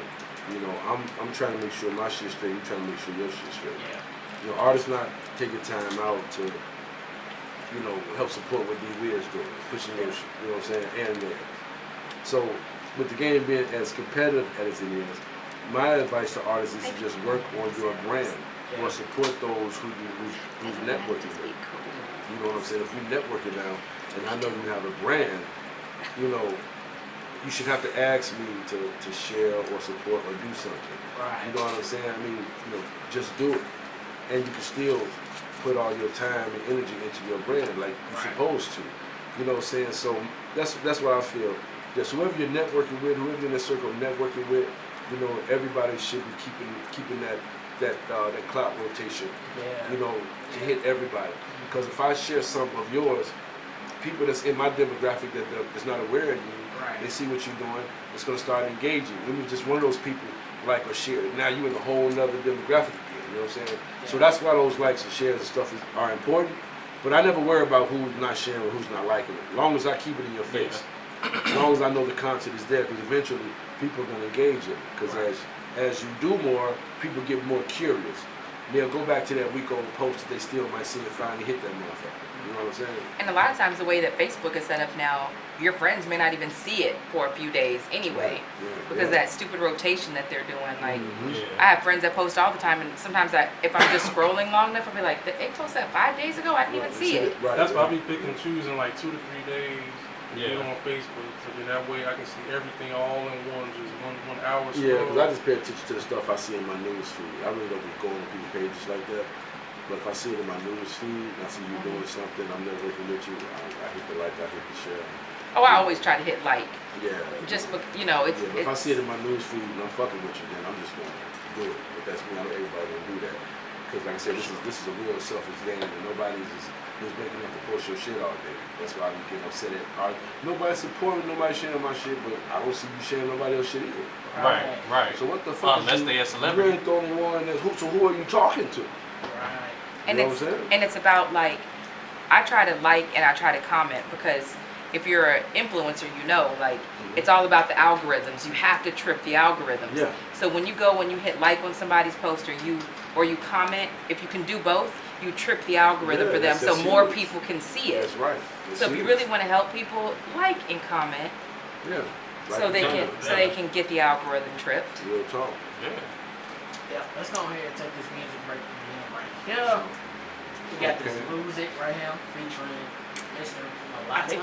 you know, I'm trying to make sure my shit's straight, you're trying to make sure your shit's straight. Yeah. You know, artists not taking time out to, you know, help support what D-Weir's doing, pushing your shit, you know what I'm saying, and theirs. So, with the game being as competitive as it is, my advice to artists is to just work on your brand or support those who's networking with. You know what I'm saying? If we networking now, and I know you have a brand, you know, you should have to ask me to share or support or do something. Right. You know what I'm saying? I mean, you know, just do it. And you can still put all your time and energy into your brand like you're supposed to. You know what I'm saying? So that's what I feel. Just whoever you're networking with, whoever you're in the circle of networking with, you know, everybody should be keeping that clout rotation. Yeah. You know, to hit everybody. Because if I share some of yours, people that's in my demographic that's not aware of you, they see what you're doing, it's gonna start engaging. When you're just one of those people like or share it. Now you're in a whole nother demographic again, you know what I'm saying? Yeah. So that's why those likes and shares and stuff are important. But I never worry about who's not sharing or who's not liking it. As long as I keep it in your face. As long as I know the content is there, because eventually people are gonna engage it. Because as you do more, people get more curious. They'll go back to that week-old post that they still might see and finally hit that motherfucker. You know what I'm saying? And a lot of times the way that Facebook is set up now, your friends may not even see it for a few days anyway. Because that stupid rotation that they're doing. Like, I have friends that post all the time, and sometimes if I'm just scrolling long enough, I'll be like, they posted that 5 days ago? I didn't even see it. That's why I be picking and choosing like 2 to 3 days. Get on Facebook, so that way I can see everything all in one, just one hour. Yeah, because I just pay attention to the stuff I see in my news feed. I really don't be going to people's pages like that. But if I see it in my news feed, and I see you doing something, I'm networking with you, I hit the like, I hit the share. Oh, I always try to hit like. Yeah. Just, you know, it's... Yeah, but if I see it in my news feed and I'm fucking with you, then I'm just going to do it. But that's me, I know everybody going to do that. because like I said, this is a real selfish game, and nobody's just making up to post your shit all day. That's why I be getting upset at. Nobody supporting, nobody sharing my shit, but I don't see you sharing nobody else's shit either. Right. So what the fuck? Unless they a celebrity. You ain't the only one that so who are you talking to? Right. And You know what I'm saying? and it's about like, I try to like and I try to comment because if you're an influencer, you know, like it's all about the algorithms. You have to trip the algorithms. Yeah. So when you go and you hit like on somebody's post or you comment, if you can do both, you trip the algorithm for them, so more people can see it. That's right. So if you really want to help people, like and comment, yeah. so they can get the algorithm tripped. Real talk. Yeah, let's go ahead and take this music break again right here. We got this Lose It right here featuring Mr. Melodic.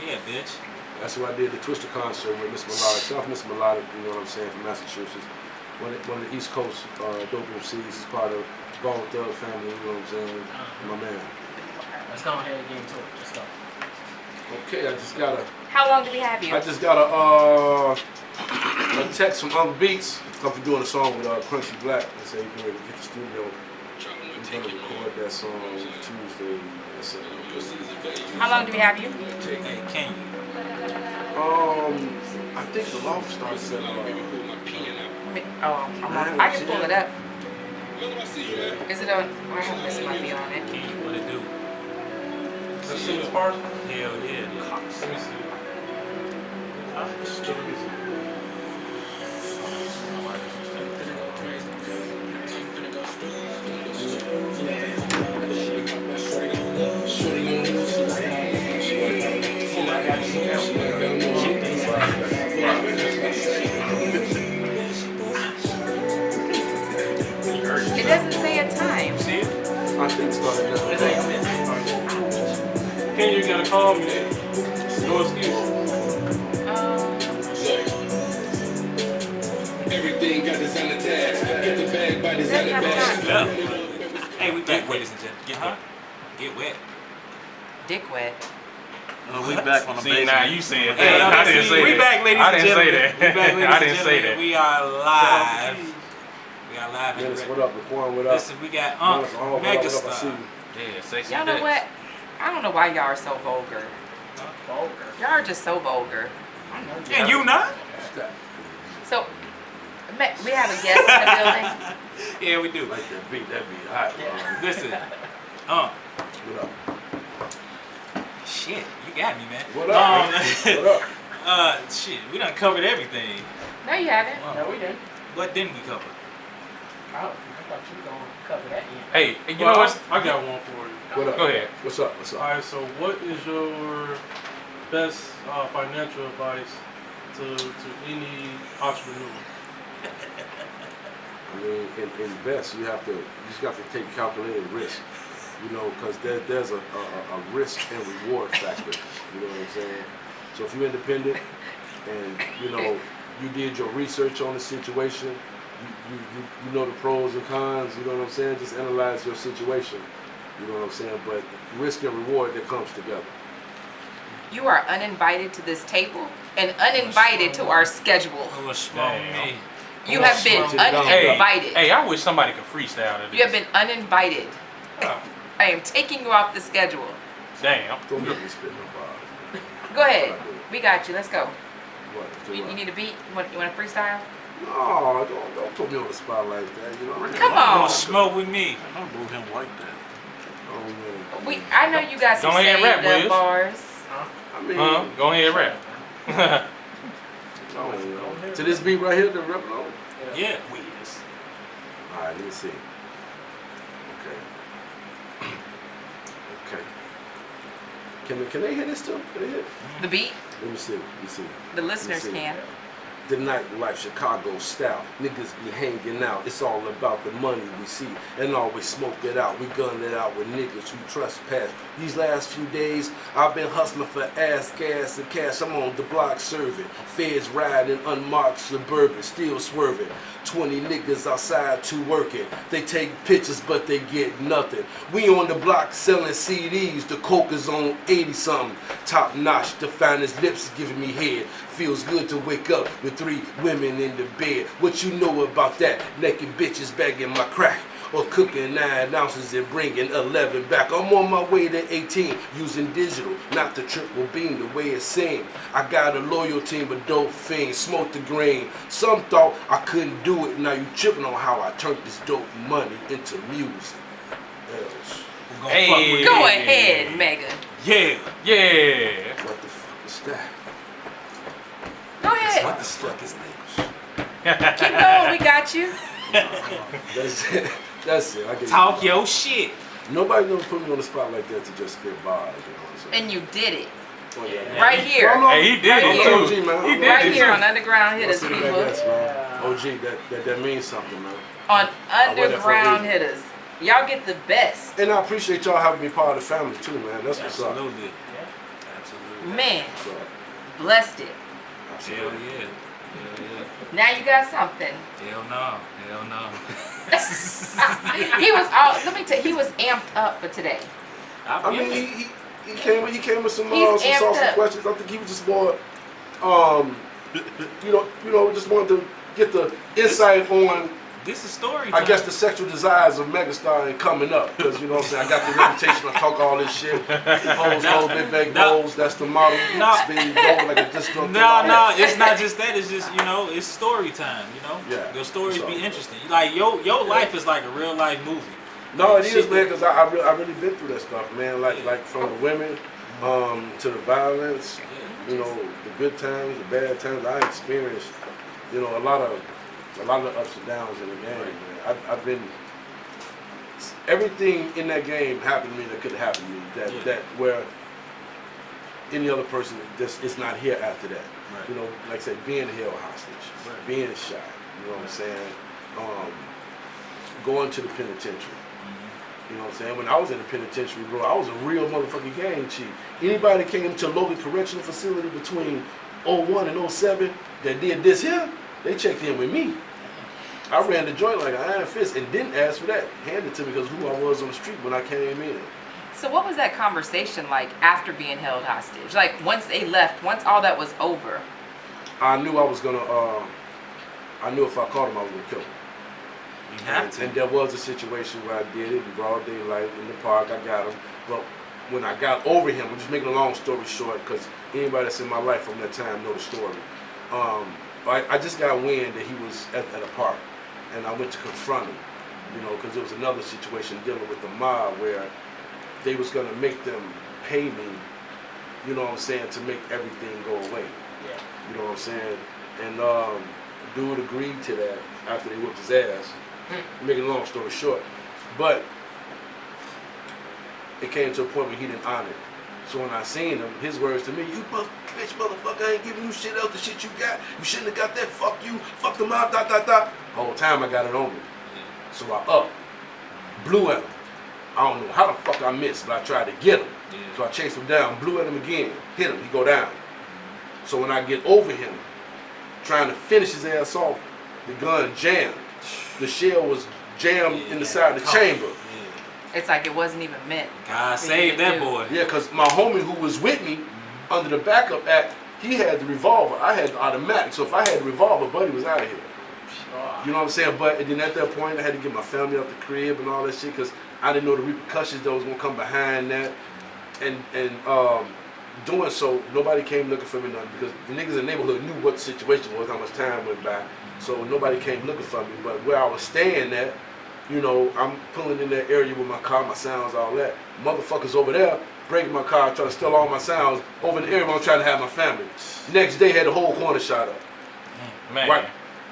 Yeah, bitch. That's who I did the Twister concert with, Miss Melodic. Shout out to Miss Melodic, you know what I'm saying, from Massachusetts. One of the East Coast dope MCs, is part of Gone Thug family, you know what I'm saying? My man. Let's go ahead and get into it. Let's go. Okay, I just got How long do we have you? a text from Uncle Beats. I'm doing a song with Crunchy Black. They say you can get the studio. We're gonna record that song Tuesday. How long do we have you? Hey, can you? I think the law starts at I can pull it up. Is it on? I have Miss Muffy on it. Can you? What it do? That shit is partial? Hell yeah, dude. Let me see. It doesn't say a time. See it? I think it's starting now. Ken, you gotta call me. No excuse. Everything got designer tags. Get the bag by designer bag. Hey, we back, ladies and gentlemen. Get wet. Get wet. Dick wet. We back on the See, basement. now you said Hey, that. I didn't say we that. back, ladies I and didn't say gentlemen. that. We back, ladies I and didn't say gentlemen. that. We are live. We are live and Dennis, ready. what up? Laquan, what up? Listen, we got Monica, what up? I see MegaStar. you. Yeah, sexy Y'all know bitch. what? I don't know why y'all are so vulgar. Vulgar. Y'all are just so vulgar. And you not? So, we have a guest in the building. Yeah, we do. Like that beat hot. Listen. What up? Shit, you got me, man. What up? What up? Shit, we done covered everything. No, you haven't. No, we didn't. What didn't we cover? Oh, I thought you were going to cover that in. Hey, you know Well, what? I got one for you. What up? Go ahead. What's up? What's up? Alright, so what is your best financial advice to any entrepreneur? I mean, invest. You just got to take calculated risk. You know, because there's a risk and reward factor. You know what I'm saying? So if you're independent and you did your research on the situation, you know the pros and cons. You know what I'm saying? Just analyze your situation. You know what I'm saying? But risk and reward that comes together. You are uninvited to this table and uninvited to our schedule. It was small me. You have been uninvited. Hey, I wish somebody could freestyle to this. You have been uninvited. I am taking you off the schedule. Damn. Don't make me spit no bars. Go ahead. We got you. Let's go. What? You need a beat? You want to freestyle? No, don't put me on the spot like that. You know what I mean? Come on. Don't smoke with me. Don't move him like that. Oh, man. I know you got some Go ahead and rap, saved up Wiz. bars. I mean, Go ahead and rap. to this beat right here, the rap on? Yeah, Wiz. Alright, let me see. Okay. Can they hear this too? Can they hear it? The beat? Let me see. The listeners can. The nightlife Chicago style. Niggas be hanging out. It's all about the money we see and always smoke it out. We gun it out with niggas who trespass. These last few days, I've been hustling for ass, gas, and cash. I'm on the block serving. Feds riding unmarked Suburban, still swerving. 20 niggas outside to working. They take pictures, but they get nothing. We on the block selling CDs. The coke is on 80-something. Top notch, the finest lips is giving me head. Feels good to wake up with 3 women in the bed. What you know about that? Naked bitches bagging my crack. or cooking 9 ounces and bringing 11 back. I'm on my way to 18 using digital, not the triple beam the way it seemed. I got a loyal team of dope fiends, smoke the grain. Some thought I couldn't do it. Now you tripping on how I turned this dope money into music. Hey. Go ahead, Mega. Yeah. Yeah. What the fuck is that? Go ahead. What the fuck is that? Keep going, we got you. That's it. That's it. I get Talk your shit. Nobody never put me on the spot like that to just spit bars. You know what I'm saying? And you did it. Oh, yeah. Right here. Hey, he did it too. OG, man. He did Right it here too. on Underground Hitters, What's people. That's, man. OG, that means something, man. On I wear that for a Underground reason. Hitters. Y'all get the best. And I appreciate y'all having me part of the family too, man. That's what's up. Absolutely. Absolutely. Man, What's up? blessed it. Hell Absolutely. yeah. Hell yeah. Now you got something. Hell no. Hell no. He was all, let me tell you, he was amped up for today. I mean, he came with some He's amped saucy up. questions. I think he was just more, you know, just wanted to get the insight on, This is story time. I guess, the sexual desires of MegaStar and coming up. Because, you know what I'm saying, I got the reputation, I talk all this shit. Hoes, big bag hoes, that's the model. No. Spin gold like a disc. No, it's not just that. It's just, you know, it's story time, you know? Yeah. Your stories So- be interesting. Like, your life is like a real life movie. No, it Shit is, man, that- because I really been through that stuff, man. Like from the women to the violence, you know, the good times, the bad times. I experienced, you know, a lot of ups and downs in the game, man. I've been, everything in that game happened to me that could have happened to me. That where any other person just is not here after that. Right. You know, like I said, being held hostage, being shot. You know what I'm saying? Going to the penitentiary. You know what I'm saying? When I was in the penitentiary, bro, I was a real motherfucking gang chief. Anybody came to Logan Correctional Facility between 01 and 07 that did this here, they checked in with me. I ran the joint like an iron fist and didn't ask for that. Handed it to me because who I was on the street when I came in. So what was that conversation like after being held hostage? Like once they left, once all that was over. I knew I was gonna, I knew if I caught him, I was gonna kill him. You have to. And there was a situation where I did it in broad daylight in the park. I got him, but when I got over him, I'm just making a long story short, because anybody that's in my life from that time know the story. I just got wind that he was at a park, and I went to confront him, you know, because there was another situation dealing with the mob where they was gonna make them pay me, you know what I'm saying, to make everything go away. Yeah. You know what I'm saying? And dude agreed to that after they whipped his ass. Making a long story short, but it came to a point where he didn't honor it. So when I seen him, his words to me, "You bitch motherfucker, I ain't giving you shit else, the shit you got. You shouldn't have got that. Fuck you. Fuck the mob. Dot dot dot." The whole time I got it on me. So I blew at him. I don't know how the fuck I missed, but I tried to get him. So I chased him down, blew at him again, hit him. He go down. So when I get over him, trying to finish his ass off, the gun jammed. The shell was jammed in the side of the chamber. It's like it wasn't even meant. God save that boy. Yeah, because my homie who was with me under the backup act, he had the revolver. I had the automatic. So if I had the revolver, buddy was out of here. You know what I'm saying? But then at that point, I had to get my family out the crib and all that shit because I didn't know the repercussions that was going to come behind that. And doing so, nobody came looking for me nothing because the niggas in the neighborhood knew what the situation was, how much time went by. So nobody came looking for me. But where I was staying at, you know, I'm pulling in that area with my car, my sounds, all that. Motherfuckers over there breaking my car, trying to steal all my sounds over in the area where I'm trying to have my family. Next day, had the whole corner shot up. Man. Right.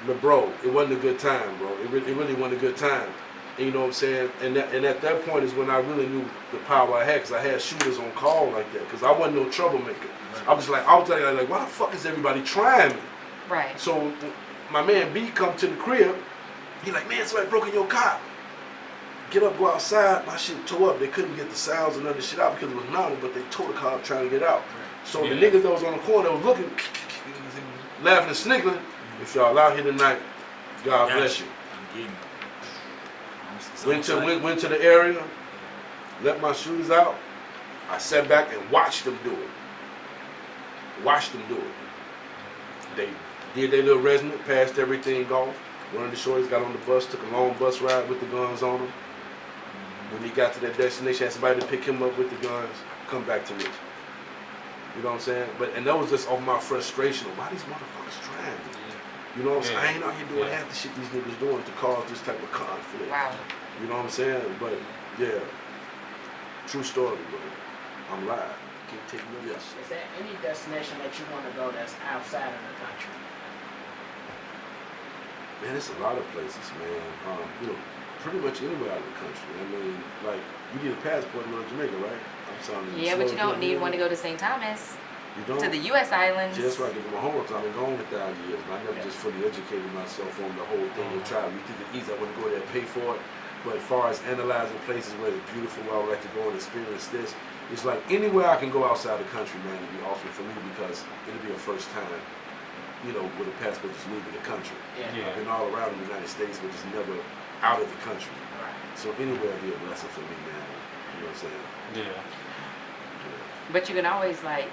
But bro, it wasn't a good time, bro. It really wasn't a good time. And you know what I'm saying? And at that point is when I really knew the power I had, because I had shooters on call like that. Because I wasn't no troublemaker. I was like, why the fuck is everybody trying me? Right. So my man B come to the crib. He like, man, somebody broke in your car. Get up, go outside. My shit tore up. They couldn't get the sounds and other shit out because it was mounted, but they tore the car up trying to get out. So the niggas that was on the corner was looking, laughing and sniggling. If y'all out here tonight, God bless you. Went to the area, let my shooters out. I sat back and watched them do it. They did their little resonance, passed everything off. One of the shorties got on the bus, took a long bus ride with the guns on him. When he got to that destination, had somebody to pick him up with the guns, come back to me. You know what I'm saying? And that was just off my frustration of why these motherfuckers trying. You know what I'm saying? I ain't out here doing half the shit these niggas doing to cause this type of conflict. Wow. You know what I'm saying? But yeah, true story, bro. I'm live. Can't take no yes. Is there any destination that you want to go that's outside of the country? Man, it's a lot of places, man. You know, pretty much anywhere out of the country. I mean, like, you need a passport to go to Jamaica, right? I'm sorry. Yeah, but you don't need one to go to St. Thomas. You don't? To the U.S. islands. Yeah, that's right. Because my homework, I've been gone 1,000 years, but I never just fully educated myself on the whole thing of travel. You think it's easy, I want to go there and pay for it. But as far as analyzing places where it's beautiful, where I would like to go and experience this, it's like anywhere I can go outside the country, man, it'd be awesome for me because it'll be a first time, you know, with a passport just leaving the country. Yeah. I've been all around the United States, but just never out of the country. Right. So anywhere would be a blessing for me, man. You know what I'm saying? Yeah. But you can always like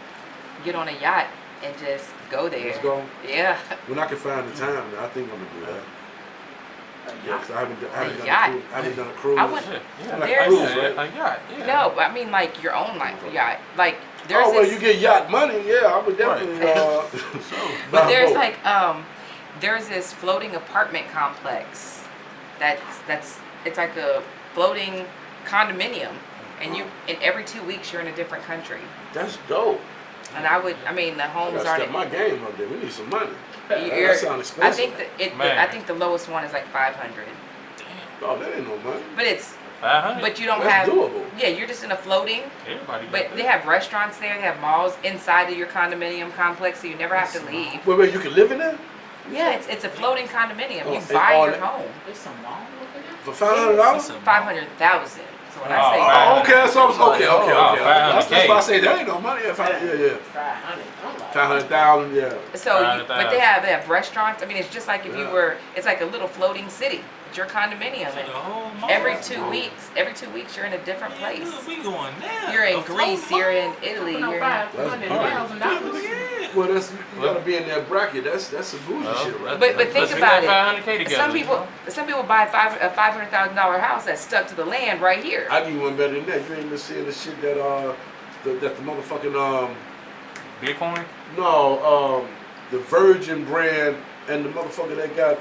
get on a yacht and just go there. Let's go. Yeah. When I can find the time, man, I think I'm gonna do that. Yeah, 'cause I haven't done a cruise. I went. Yeah. Like There's- a cruise, right? A yacht. Yeah. No, I mean like your own like yacht. Like there's Oh well, this, you get yacht money, yeah. I would definitely. but there's like there's this floating apartment complex. It's like a floating condominium, and every 2 weeks you're in a different country. That's dope. And I mean the I homes gotta aren't. step my game up there. We need some money. You're- That sounds expensive. I think the lowest one is like 500. Oh, that ain't no money. But it's 500. but you don't That's have. doable. Yeah, you're just in a floating. Everybody. But they have restaurants there. They have malls inside of your condominium complex, so you never have to leave. Wait, you can live in there Yeah, it's a floating condominium. Oh, You and buy all your that- home. There's some wrong with it. for $500? 500,000. So when I Oh, say Oh, okay, so okay. Oh, That's why I say that ain't no money. Yeah. 500. I'm like, 500,000, yeah. so, but 500,000. they have restaurants. I mean, it's just like if you Yeah. were. It's like a little floating city. It's your condominium. The And whole mall. every 2 weeks, you're in a different Yeah, place. look, we going now. You're in A Greece. float You're in mall? Italy. no, You're in. $500,000. Yeah. Well, you gotta be in that bracket. That's some bougie shit, right? But think Let's about get that 500K it. together. Some people buy a $500,000 house that's stuck to the land right here. I give you one better than that. You ain't been seeing the shit that the motherfucking Bitcoin. no the Virgin brand and the motherfucker that got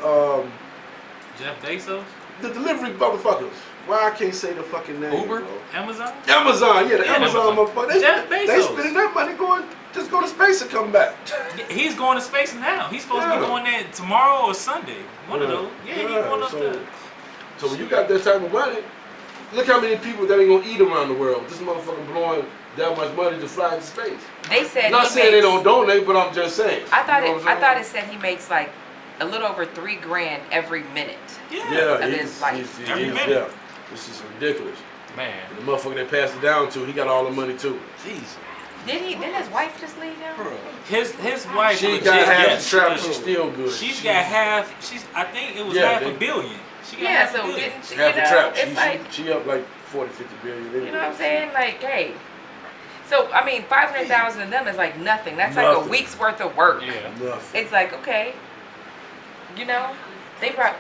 Jeff Bezos? the delivery motherfuckers. Why I can't say the fucking name? Uber? Bro. Amazon? Amazon, yeah, the Yeah, Amazon Amazon. motherfucker. Jeff They Bezos. spending that money just go to space and come back. Yeah, he's going to space now. He's supposed to be Yeah. going there tomorrow or Sunday. One of those. Yeah, he's going up there. So when you got that type of money, look how many people that ain't gonna eat around the world. This motherfucker blowing that much money to fly into space. They said Not he saying they makes- don't donate, but I'm just saying. I thought You know it. what I I'm thought saying? it said he makes like a little over $3,000 every minute. Yeah, of his life. Every he's minute. yeah. This is ridiculous. Man. And the motherfucker that passed it down to, he got all the money too. Jesus. Didn't his wife just leave him? His wife. She legit, got half yes, the trap, she- she's still good. She's got half. I think it was Yeah, half they- a billion. She got Yeah, half a so billion. didn't she? Half the trap. It's like She up like 40, 50 billion. you know what I'm saying? Like, hey. So I mean, 500,000 of them is like nothing. That's like a Nothing. week's worth of work. Yeah. Nothing. It's like okay, you know, they probably.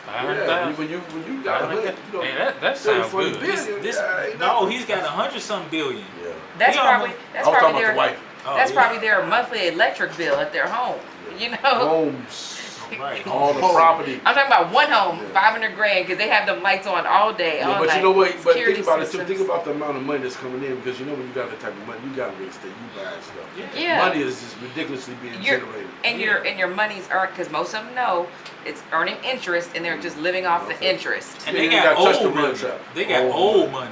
Yeah, 500,000. when you got a hundred, you know, Hey, that 30, sounds 40 good. billion, This ain't no, nothing. he's got 100-something billion. Yeah. That's He probably almost- that's I was probably talking their about the wife. Oh, that's yeah. probably their monthly electric bill at their home. You know. Homes. Right. All the property. I'm talking about one home, Yeah. 500,000, because they have them lights on all day, Yeah, all but night. you know what? But Security think about it too. systems. Think about the amount of money that's coming in because you know when you got that type of money, you got real estate, you buy stuff. Yeah. Money is just ridiculously being You're- generated. And your money's earned, because most of them know it's earning interest, and they're just living off the interest. And Yeah, they you got gotta touch the old real money. trap. They got Old old money.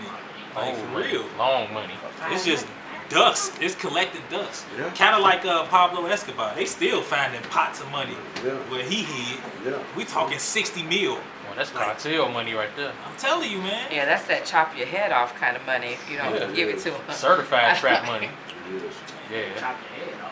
Like for money. real. Long money. It's just dust. It's collected dust. Yeah. Kind of like Pablo Escobar. They still finding pots of money Yeah. where he hid. Yeah. We talking 60 mil. Well, that's cartel money right there. I'm telling you, man. Yeah, that's that chop your head off kind of money if you don't Yeah. give it to them. Certified trap money. It is. Yeah. Chop your head off.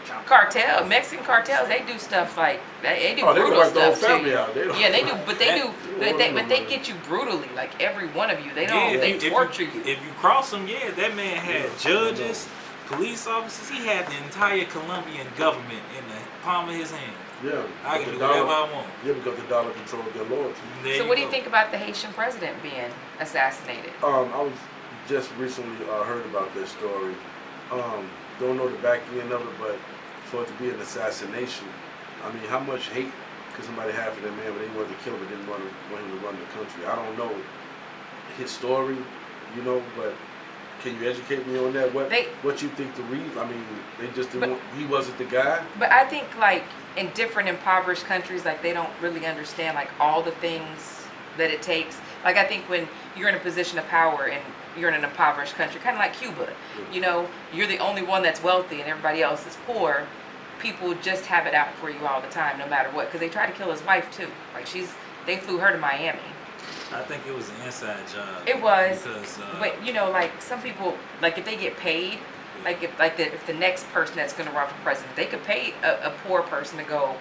Chop Cartel, Mexican cartels, they do stuff like they do Oh, they brutal wipe the whole stuff to family you. out. They don't- Yeah, they do, but they do, They but they get you brutally, like every one of you. They don't, Yeah, they if torture you. If you cross him, yeah, that man had judges, police officers. He had the entire Colombian government in the palm of his hand. Yeah. I can do whatever I want. Yeah, because the dollar controls their loyalty. So what do you think about the Haitian president being assassinated? I was just recently heard about that story. Don't know the back end of it, but for it to be an assassination, I mean, how much hate could somebody have for that man, but they wanted to kill him and didn't want him to run the country? I don't know his story, you know, but can you educate me on that? What you think the reason? I mean, they just didn't want, he wasn't the guy? But I think like in different impoverished countries, like they don't really understand like all the things that it takes. Like I think when you're in a position of power and you're in an impoverished country, kind of like Cuba, you know, you're the only one that's wealthy and everybody else is poor. People just have it out for you all the time, no matter what, because they tried to kill his wife too. Like they flew her to Miami. I think it was an inside job. It was, because, but you know, like some people, like if they get paid, like if the next person that's going to run for president, they could pay a poor person to go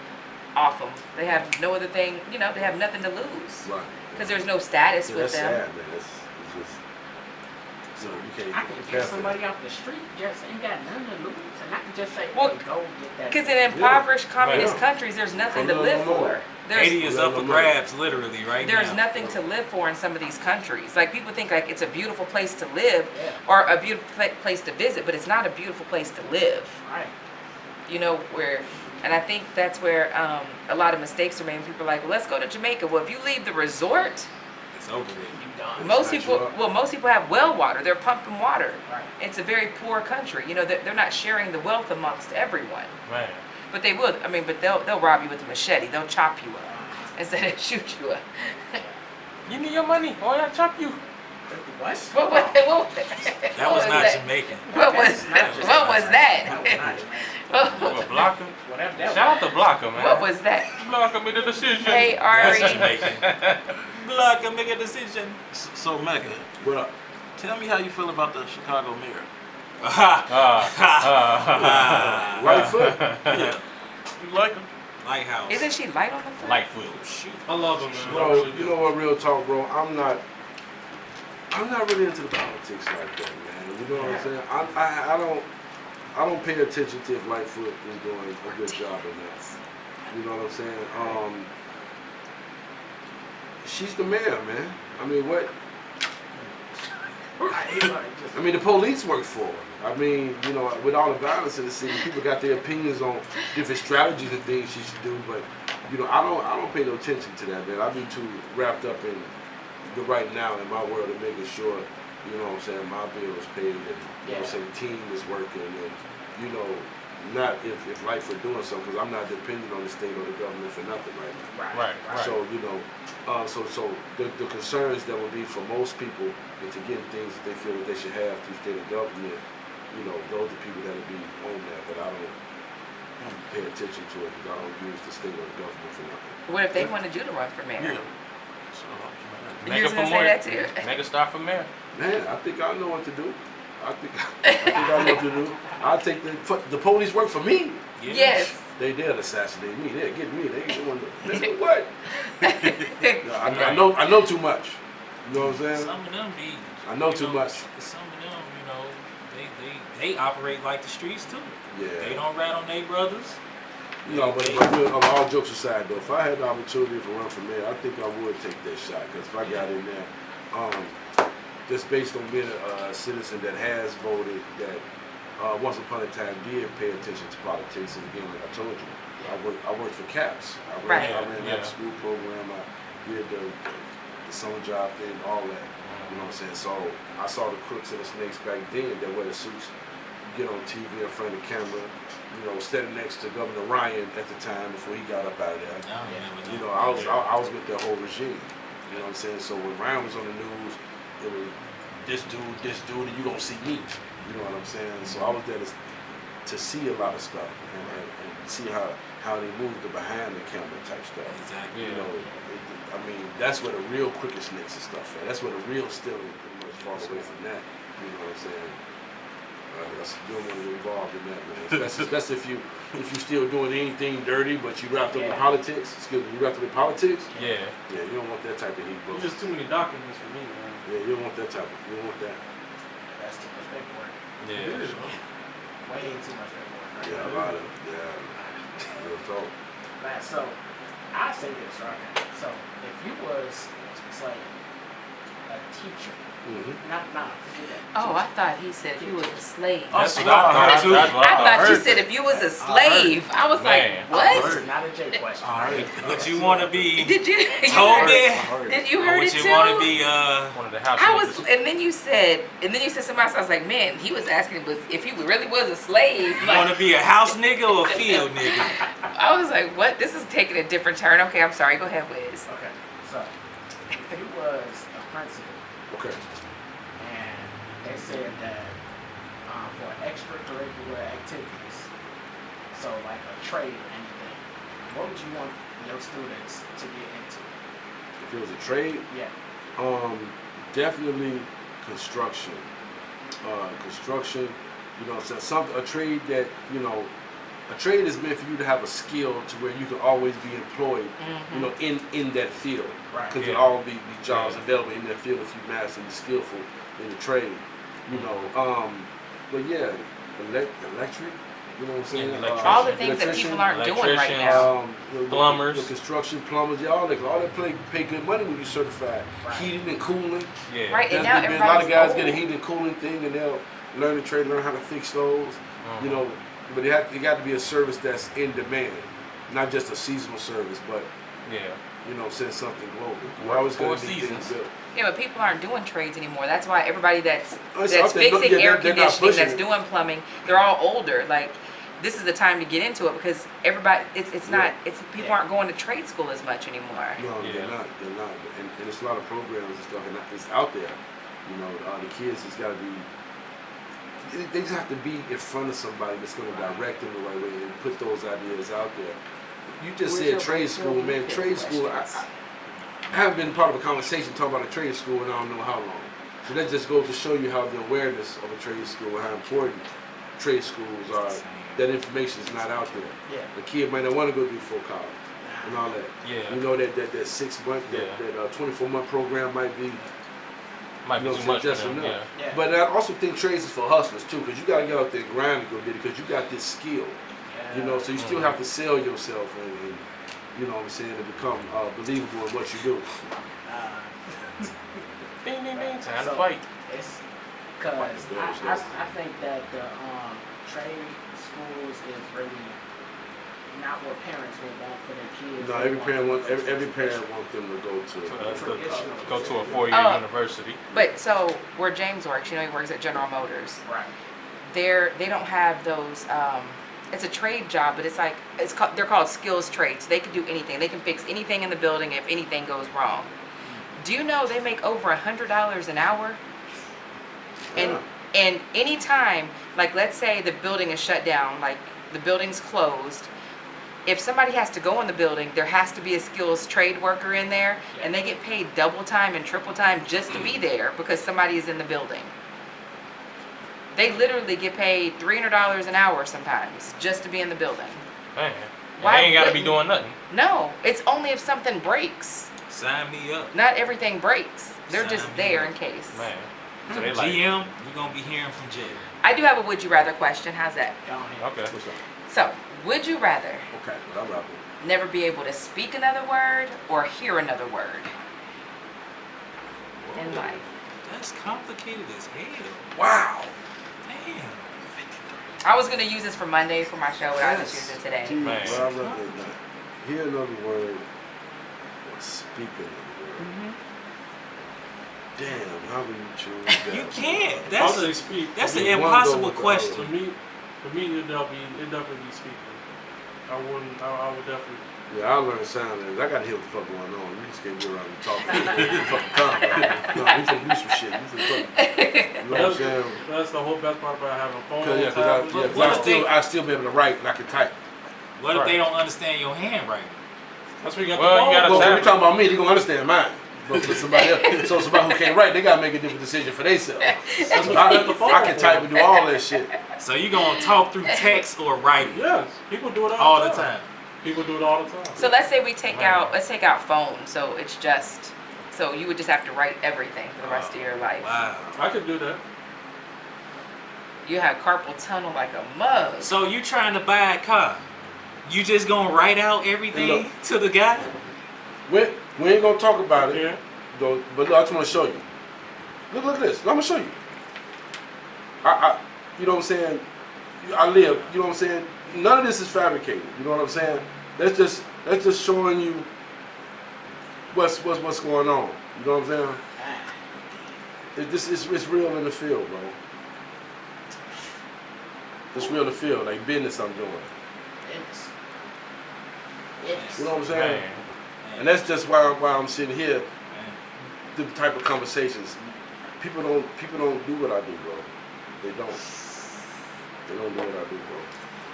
off them. They have no other thing, you know, they have nothing to lose, Right. Because there's no status with that's them. sad, man. It's just, you know, you can't I can even get pass somebody off the street just ain't got nothing to lose, and I can just say, Well, hey, go get that. Because in impoverished communist Yeah. countries, there's nothing to live for. Haiti is up for grabs, literally, right There's now. nothing to live for in some of these countries. Like people think like it's a beautiful place to live Yeah. or a beautiful place to visit, but it's not a beautiful place to live. Right. You know, and I think that's where a lot of mistakes are made. People are like, well, let's go to Jamaica. Well, if you leave the resort, It's over with. You done. most people have well water. They're pumping water. Right. It's a very poor country. You know, they're not sharing the wealth amongst everyone. Man. But they will. I mean, but they'll rob you with a machete. They'll chop you up instead of shoot you up. Give me your money or I'll chop you. What? What was That was not Jamaican. What was that? What, block him? Whatever that Shout out to Blocker, man. What was that? Blocker made a decision. Hey, That's Ari. Jamaican. Block and make a decision. So Mega, what up? tell me how you feel about the Chicago mayor. Right foot? Yeah. You like him? Lighthouse. Isn't she light on the foot? Lightfoot. Shoot. I love him, man. Bro, you know what, real talk, bro? I'm not really into the politics like that, man. You know what I'm saying? I don't pay attention to if Lightfoot is doing a good job or not. You know what I'm saying? She's the mayor, man. I mean, what? I mean, the police work for her. I mean, you know, with all the violence in the city, people got their opinions on different strategies and things she should do. But you know, I don't pay no attention to that, man. I be too wrapped up in the right now in my world and making sure, you know what I'm saying, my bill is paid and you know what I'm saying, the team is working and you know, not if life for doing something, because I'm not dependent on the state or the government for nothing right now. Right. So you know, so the concerns that would be for most people is to get things that they feel that they should have through state and government. You know, those are people that would be on that, but I don't pay attention to it because I don't use the state or the government for nothing. What if they wanted you to run for mayor? Yeah. So, You was gonna say that too? MegaStar for mayor. Man, I think I know what to do. I think I know what to do. I'll take the police work for me. Yes. They'd assassinate me. They'll get me. They ain't doing the what? I know too much. You know what I'm saying? Some of them be. I know too much. Some of them, you know, they operate like the streets too. Yeah. They don't rat on their brothers. You know, but all jokes aside, though, if I had the opportunity to run for mayor, I think I would take that shot. Because if I got in there, just based on being a citizen that has voted, that once upon a time did pay attention to politics, and again, like I told you, I worked for CAPS. I ran that school program. I did the summer job thing, all that. You know what I'm saying? So I saw the crooks and the snakes back then that wear the suits, get on TV in front of the camera, you know, standing next to Governor Ryan at the time before he got up out of there. You know, I was with the whole regime. You know what I'm saying? So when Ryan was on the news, it was this dude, and you don't see me. You know what I'm saying? So I was there to see a lot of stuff and see how they move the behind the camera type stuff. Exactly. You know, I mean, that's where the real crooked snakes and stuff at. That's where the real stealing pretty much falls away from that. You know what I'm saying? You don't want to get involved in that, man. That's if you still doing anything dirty, but you wrapped up in politics. Excuse me, you wrapped up in politics. Yeah. Yeah, you don't want that type of heat, bro. There's just too many documents for me, man. Yeah, you don't want that type of. You don't want that. That's too much paperwork. Yeah. Way too much paperwork. Right? Yeah, a lot of. Yeah. Real talk. Man, so I say this, right? So if you was say a teacher, not forget that. Oh, I thought he said if you was a slave. That's what I thought too. I thought you said if you was a slave. I was like, what? This is not a J question. Would you want to be Did you? Toby? Did you Or heard would it you too? want to be One of the house I was, niggas. and then you said something else. I was like, man, he was asking if he really was a slave. you Like, want to be a house nigga or a field nigga? I was like, what? This is taking a different turn. Okay, I'm sorry. Go ahead, Wiz. Okay, so if you was a principal, Okay. and they said that for extracurricular activities, so like a trade or anything, what would you want your students to get into? If it was a trade, Yeah. definitely construction. Construction, you know, so a trade that, you know, a trade is meant for you to have a skill to where you can always be employed, you know, in that field. Right. Because there'll all be jobs available in that field if you master and be skillful in the trade, you know. But yeah, electric, you know what I'm saying? All the things that people aren't doing right now. Plumbers. The construction, plumbers, yeah, all that pay good money when you're certified. Right. Heating and cooling. Yeah. Right, and There's now been a lot of everybody's guys old. get a heating and cooling thing, and they'll learn the trade, learn how to fix those. You know, but it got to be a service that's in demand, not just a seasonal service, but Yeah. you know, send something global. We're always going to Four be things seasons. built. Yeah, but people aren't doing trades anymore. That's why everybody that's It's out there. fixing Yeah, air they're not conditioning, pushing that's it. doing plumbing, they're all older. Like, this is the time to get into it because everybody, it's not, people aren't going to trade school as much anymore. No, Yeah. they're not. And it's a lot of programs and stuff, and it's out there. You know, the kids just got to be. They just have to be in front of somebody that's going to direct them the right way and put those ideas out there. You just said trade school, man. Trade school. I haven't been part of a conversation talking about a trade school in I don't know how long. So that just goes to show you how the awareness of a trade school and how important trade schools are. That information is not out there. Yeah. The kid might not want to go do full college and all that. Yeah. You know that 6 month, that 24-month program might be. Might be You know, too much for just them. enough. Yeah. Yeah. But I also think trades is for hustlers too, because you got to get out there and grind and go get it, because you got this skill. You know, so you still have to sell yourself and you know what I'm saying, to become believable in what you do. Ding, ding, ding. Time to So, fight. It's because I think that the trade schools is really not what parents would want for their kids. No, They every parent wants them to go to Go to a 4-year Oh. university. But so where James works, you know, he works at General Motors. Right. They don't have those. It's a trade job, but it's like they're called skills trades. They can do anything. They can fix anything in the building if anything goes wrong. Do you know they make over $100 an hour? And anytime, like let's say the building is shut down, like the building's closed. If somebody has to go in the building, there has to be a skills trade worker in there, and they get paid double time and triple time just to be there because somebody is in the building. They literally get paid $300 an hour sometimes just to be in the building. Man. Why They ain't got to be wouldn't- doing nothing. No, it's only if something breaks. Sign me up. Not everything breaks. They're Sign just me there up. in case. Man. So they like, GM, you're going to be hearing from Jay. I do have a would you rather question. How's that? okay. What's up? So, would you rather Okay, but I'm not. never be able to speak another word or hear another word in life? That's complicated as hell. Wow. Damn. I was going to use this for Monday for my show, but I just used it today. Man. But I'd rather not hear another word or speak another word. Damn, how do you choose that? You can't. I'll That's say speak. That's For an me- impossible For question. me, it'd definitely be speaking. I would definitely. Yeah, I learned sign language. I gotta hear what the fuck going on. You just can't be around and talking. You fucking calm down. No, we finna do some shit. You finna fucking, you know what I'm saying? That's the whole best part about having a phone. Cause I still be able to write and I can type. What if they don't understand your handwriting? That's where you got Well, the phone. you gotta Well, when tap you talking about me, they gonna understand mine. But for somebody else, so somebody who can't write, they gotta make a different decision for themselves. That's what you got the phone I can for. type and do all that shit. So you gonna talk through text or writing? Yes, people do it All the time. People do it all the time. So let's say we take out phone, so it's just, so you would just have to write everything for the rest of your life. Wow. I could do that. You have carpal tunnel like a mug. So you trying to buy a car? You just gonna write out everything to the guy? We ain't gonna talk about it. Yeah. But look, I just want to show you. Look at this. I'm gonna show you. You know what I'm saying? I live. You know what I'm saying? None of this is fabricated. You know what I'm saying? That's just showing you what's going on. You know what I'm saying? It's real in the field, bro. It's real in the field, like business I'm doing. You know what I'm saying? Man. And that's just why I'm sitting here. The type of conversations. People don't do what I do, bro. They don't. They don't do what I do, bro.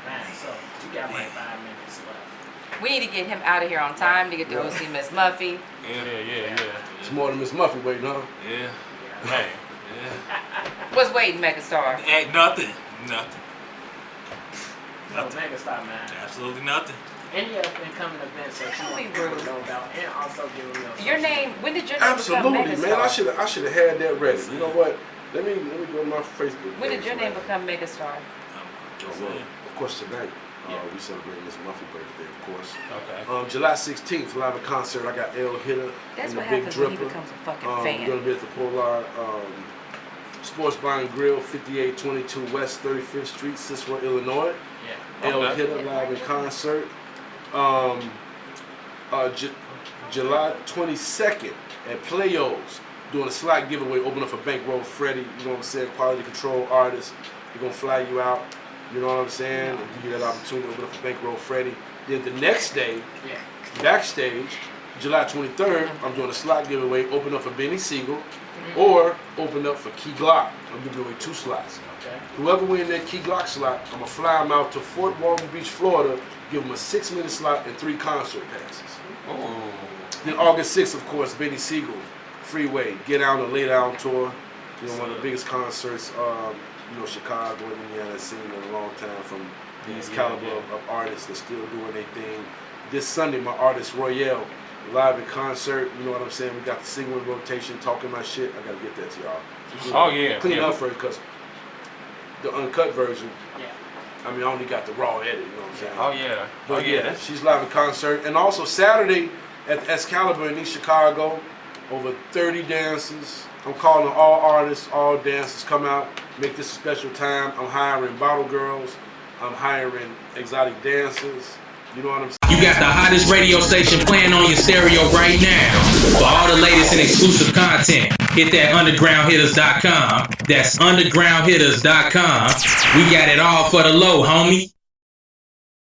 Man, so you got like 5 minutes left. We need to get him out of here on time to get to go see Miss Muffy. Yeah. It's more than Miss Muffy waiting, huh? Yeah. Man. Yeah. What's waiting, Megastar? Ain't nothing. So Megastar, man. Absolutely nothing. Any upcoming events that you want people to know about, and also give them Your name. When did your name Absolutely, become Megastar? man. I should have had that ready. You know what? Let me go to my Facebook. When did page, your name man. become Megastar? Well, of course tonight. We celebrating Miss Muffy birthday, of course. Okay. July 16th, live at concert. I got L Hitter That's and what the Big happens when he Dripper. becomes a fucking We're fan. gonna be at the Polar Sports Bar and Grill, 5822 West 35th Street, Cicero, Illinois. Yeah. L Hitter live in concert. July 22nd at Playos, doing a slot giveaway, open up for Bankroll Freddie. You know what I'm saying? Quality control artist. We're gonna fly you out. You know what I'm saying? And give you that opportunity to open up for Bankroll Freddie. Then the next day, backstage, July 23rd, I'm doing a slot giveaway, open up for Benny Siegel, or open up for Key Glock. I'm giving away 2 slots. Okay. Whoever wins that Key Glock slot, I'm gonna fly them out to Fort Walton Beach, Florida, give them a 6-minute slot and 3 concert passes. Then August 6th, of course, Benny Siegel, Freeway, Get Down and Lay Down tour. You know, one of the biggest concerts, Chicago and Indiana has seen in a long time from these caliber of artists that still doing their thing. This Sunday, my artist Royale, live in concert. You know what I'm saying? We got the single in rotation, talking my shit. I gotta get that to y'all. Oh yeah. Clean up first, because the uncut version, Yeah. I mean, I only got the raw edit, you know what I'm saying? Oh yeah. But yeah, she's live in concert. And also Saturday at Excalibur in East Chicago, over 30 dancers. I'm calling all artists, all dancers, come out, make this a special time. I'm hiring bottle girls. I'm hiring exotic dancers. You know what I'm saying? You got the hottest radio station playing on your stereo right now. For all the latest and exclusive content, hit that undergroundhitters.com. That's undergroundhitters.com. We got it all for the low, homie.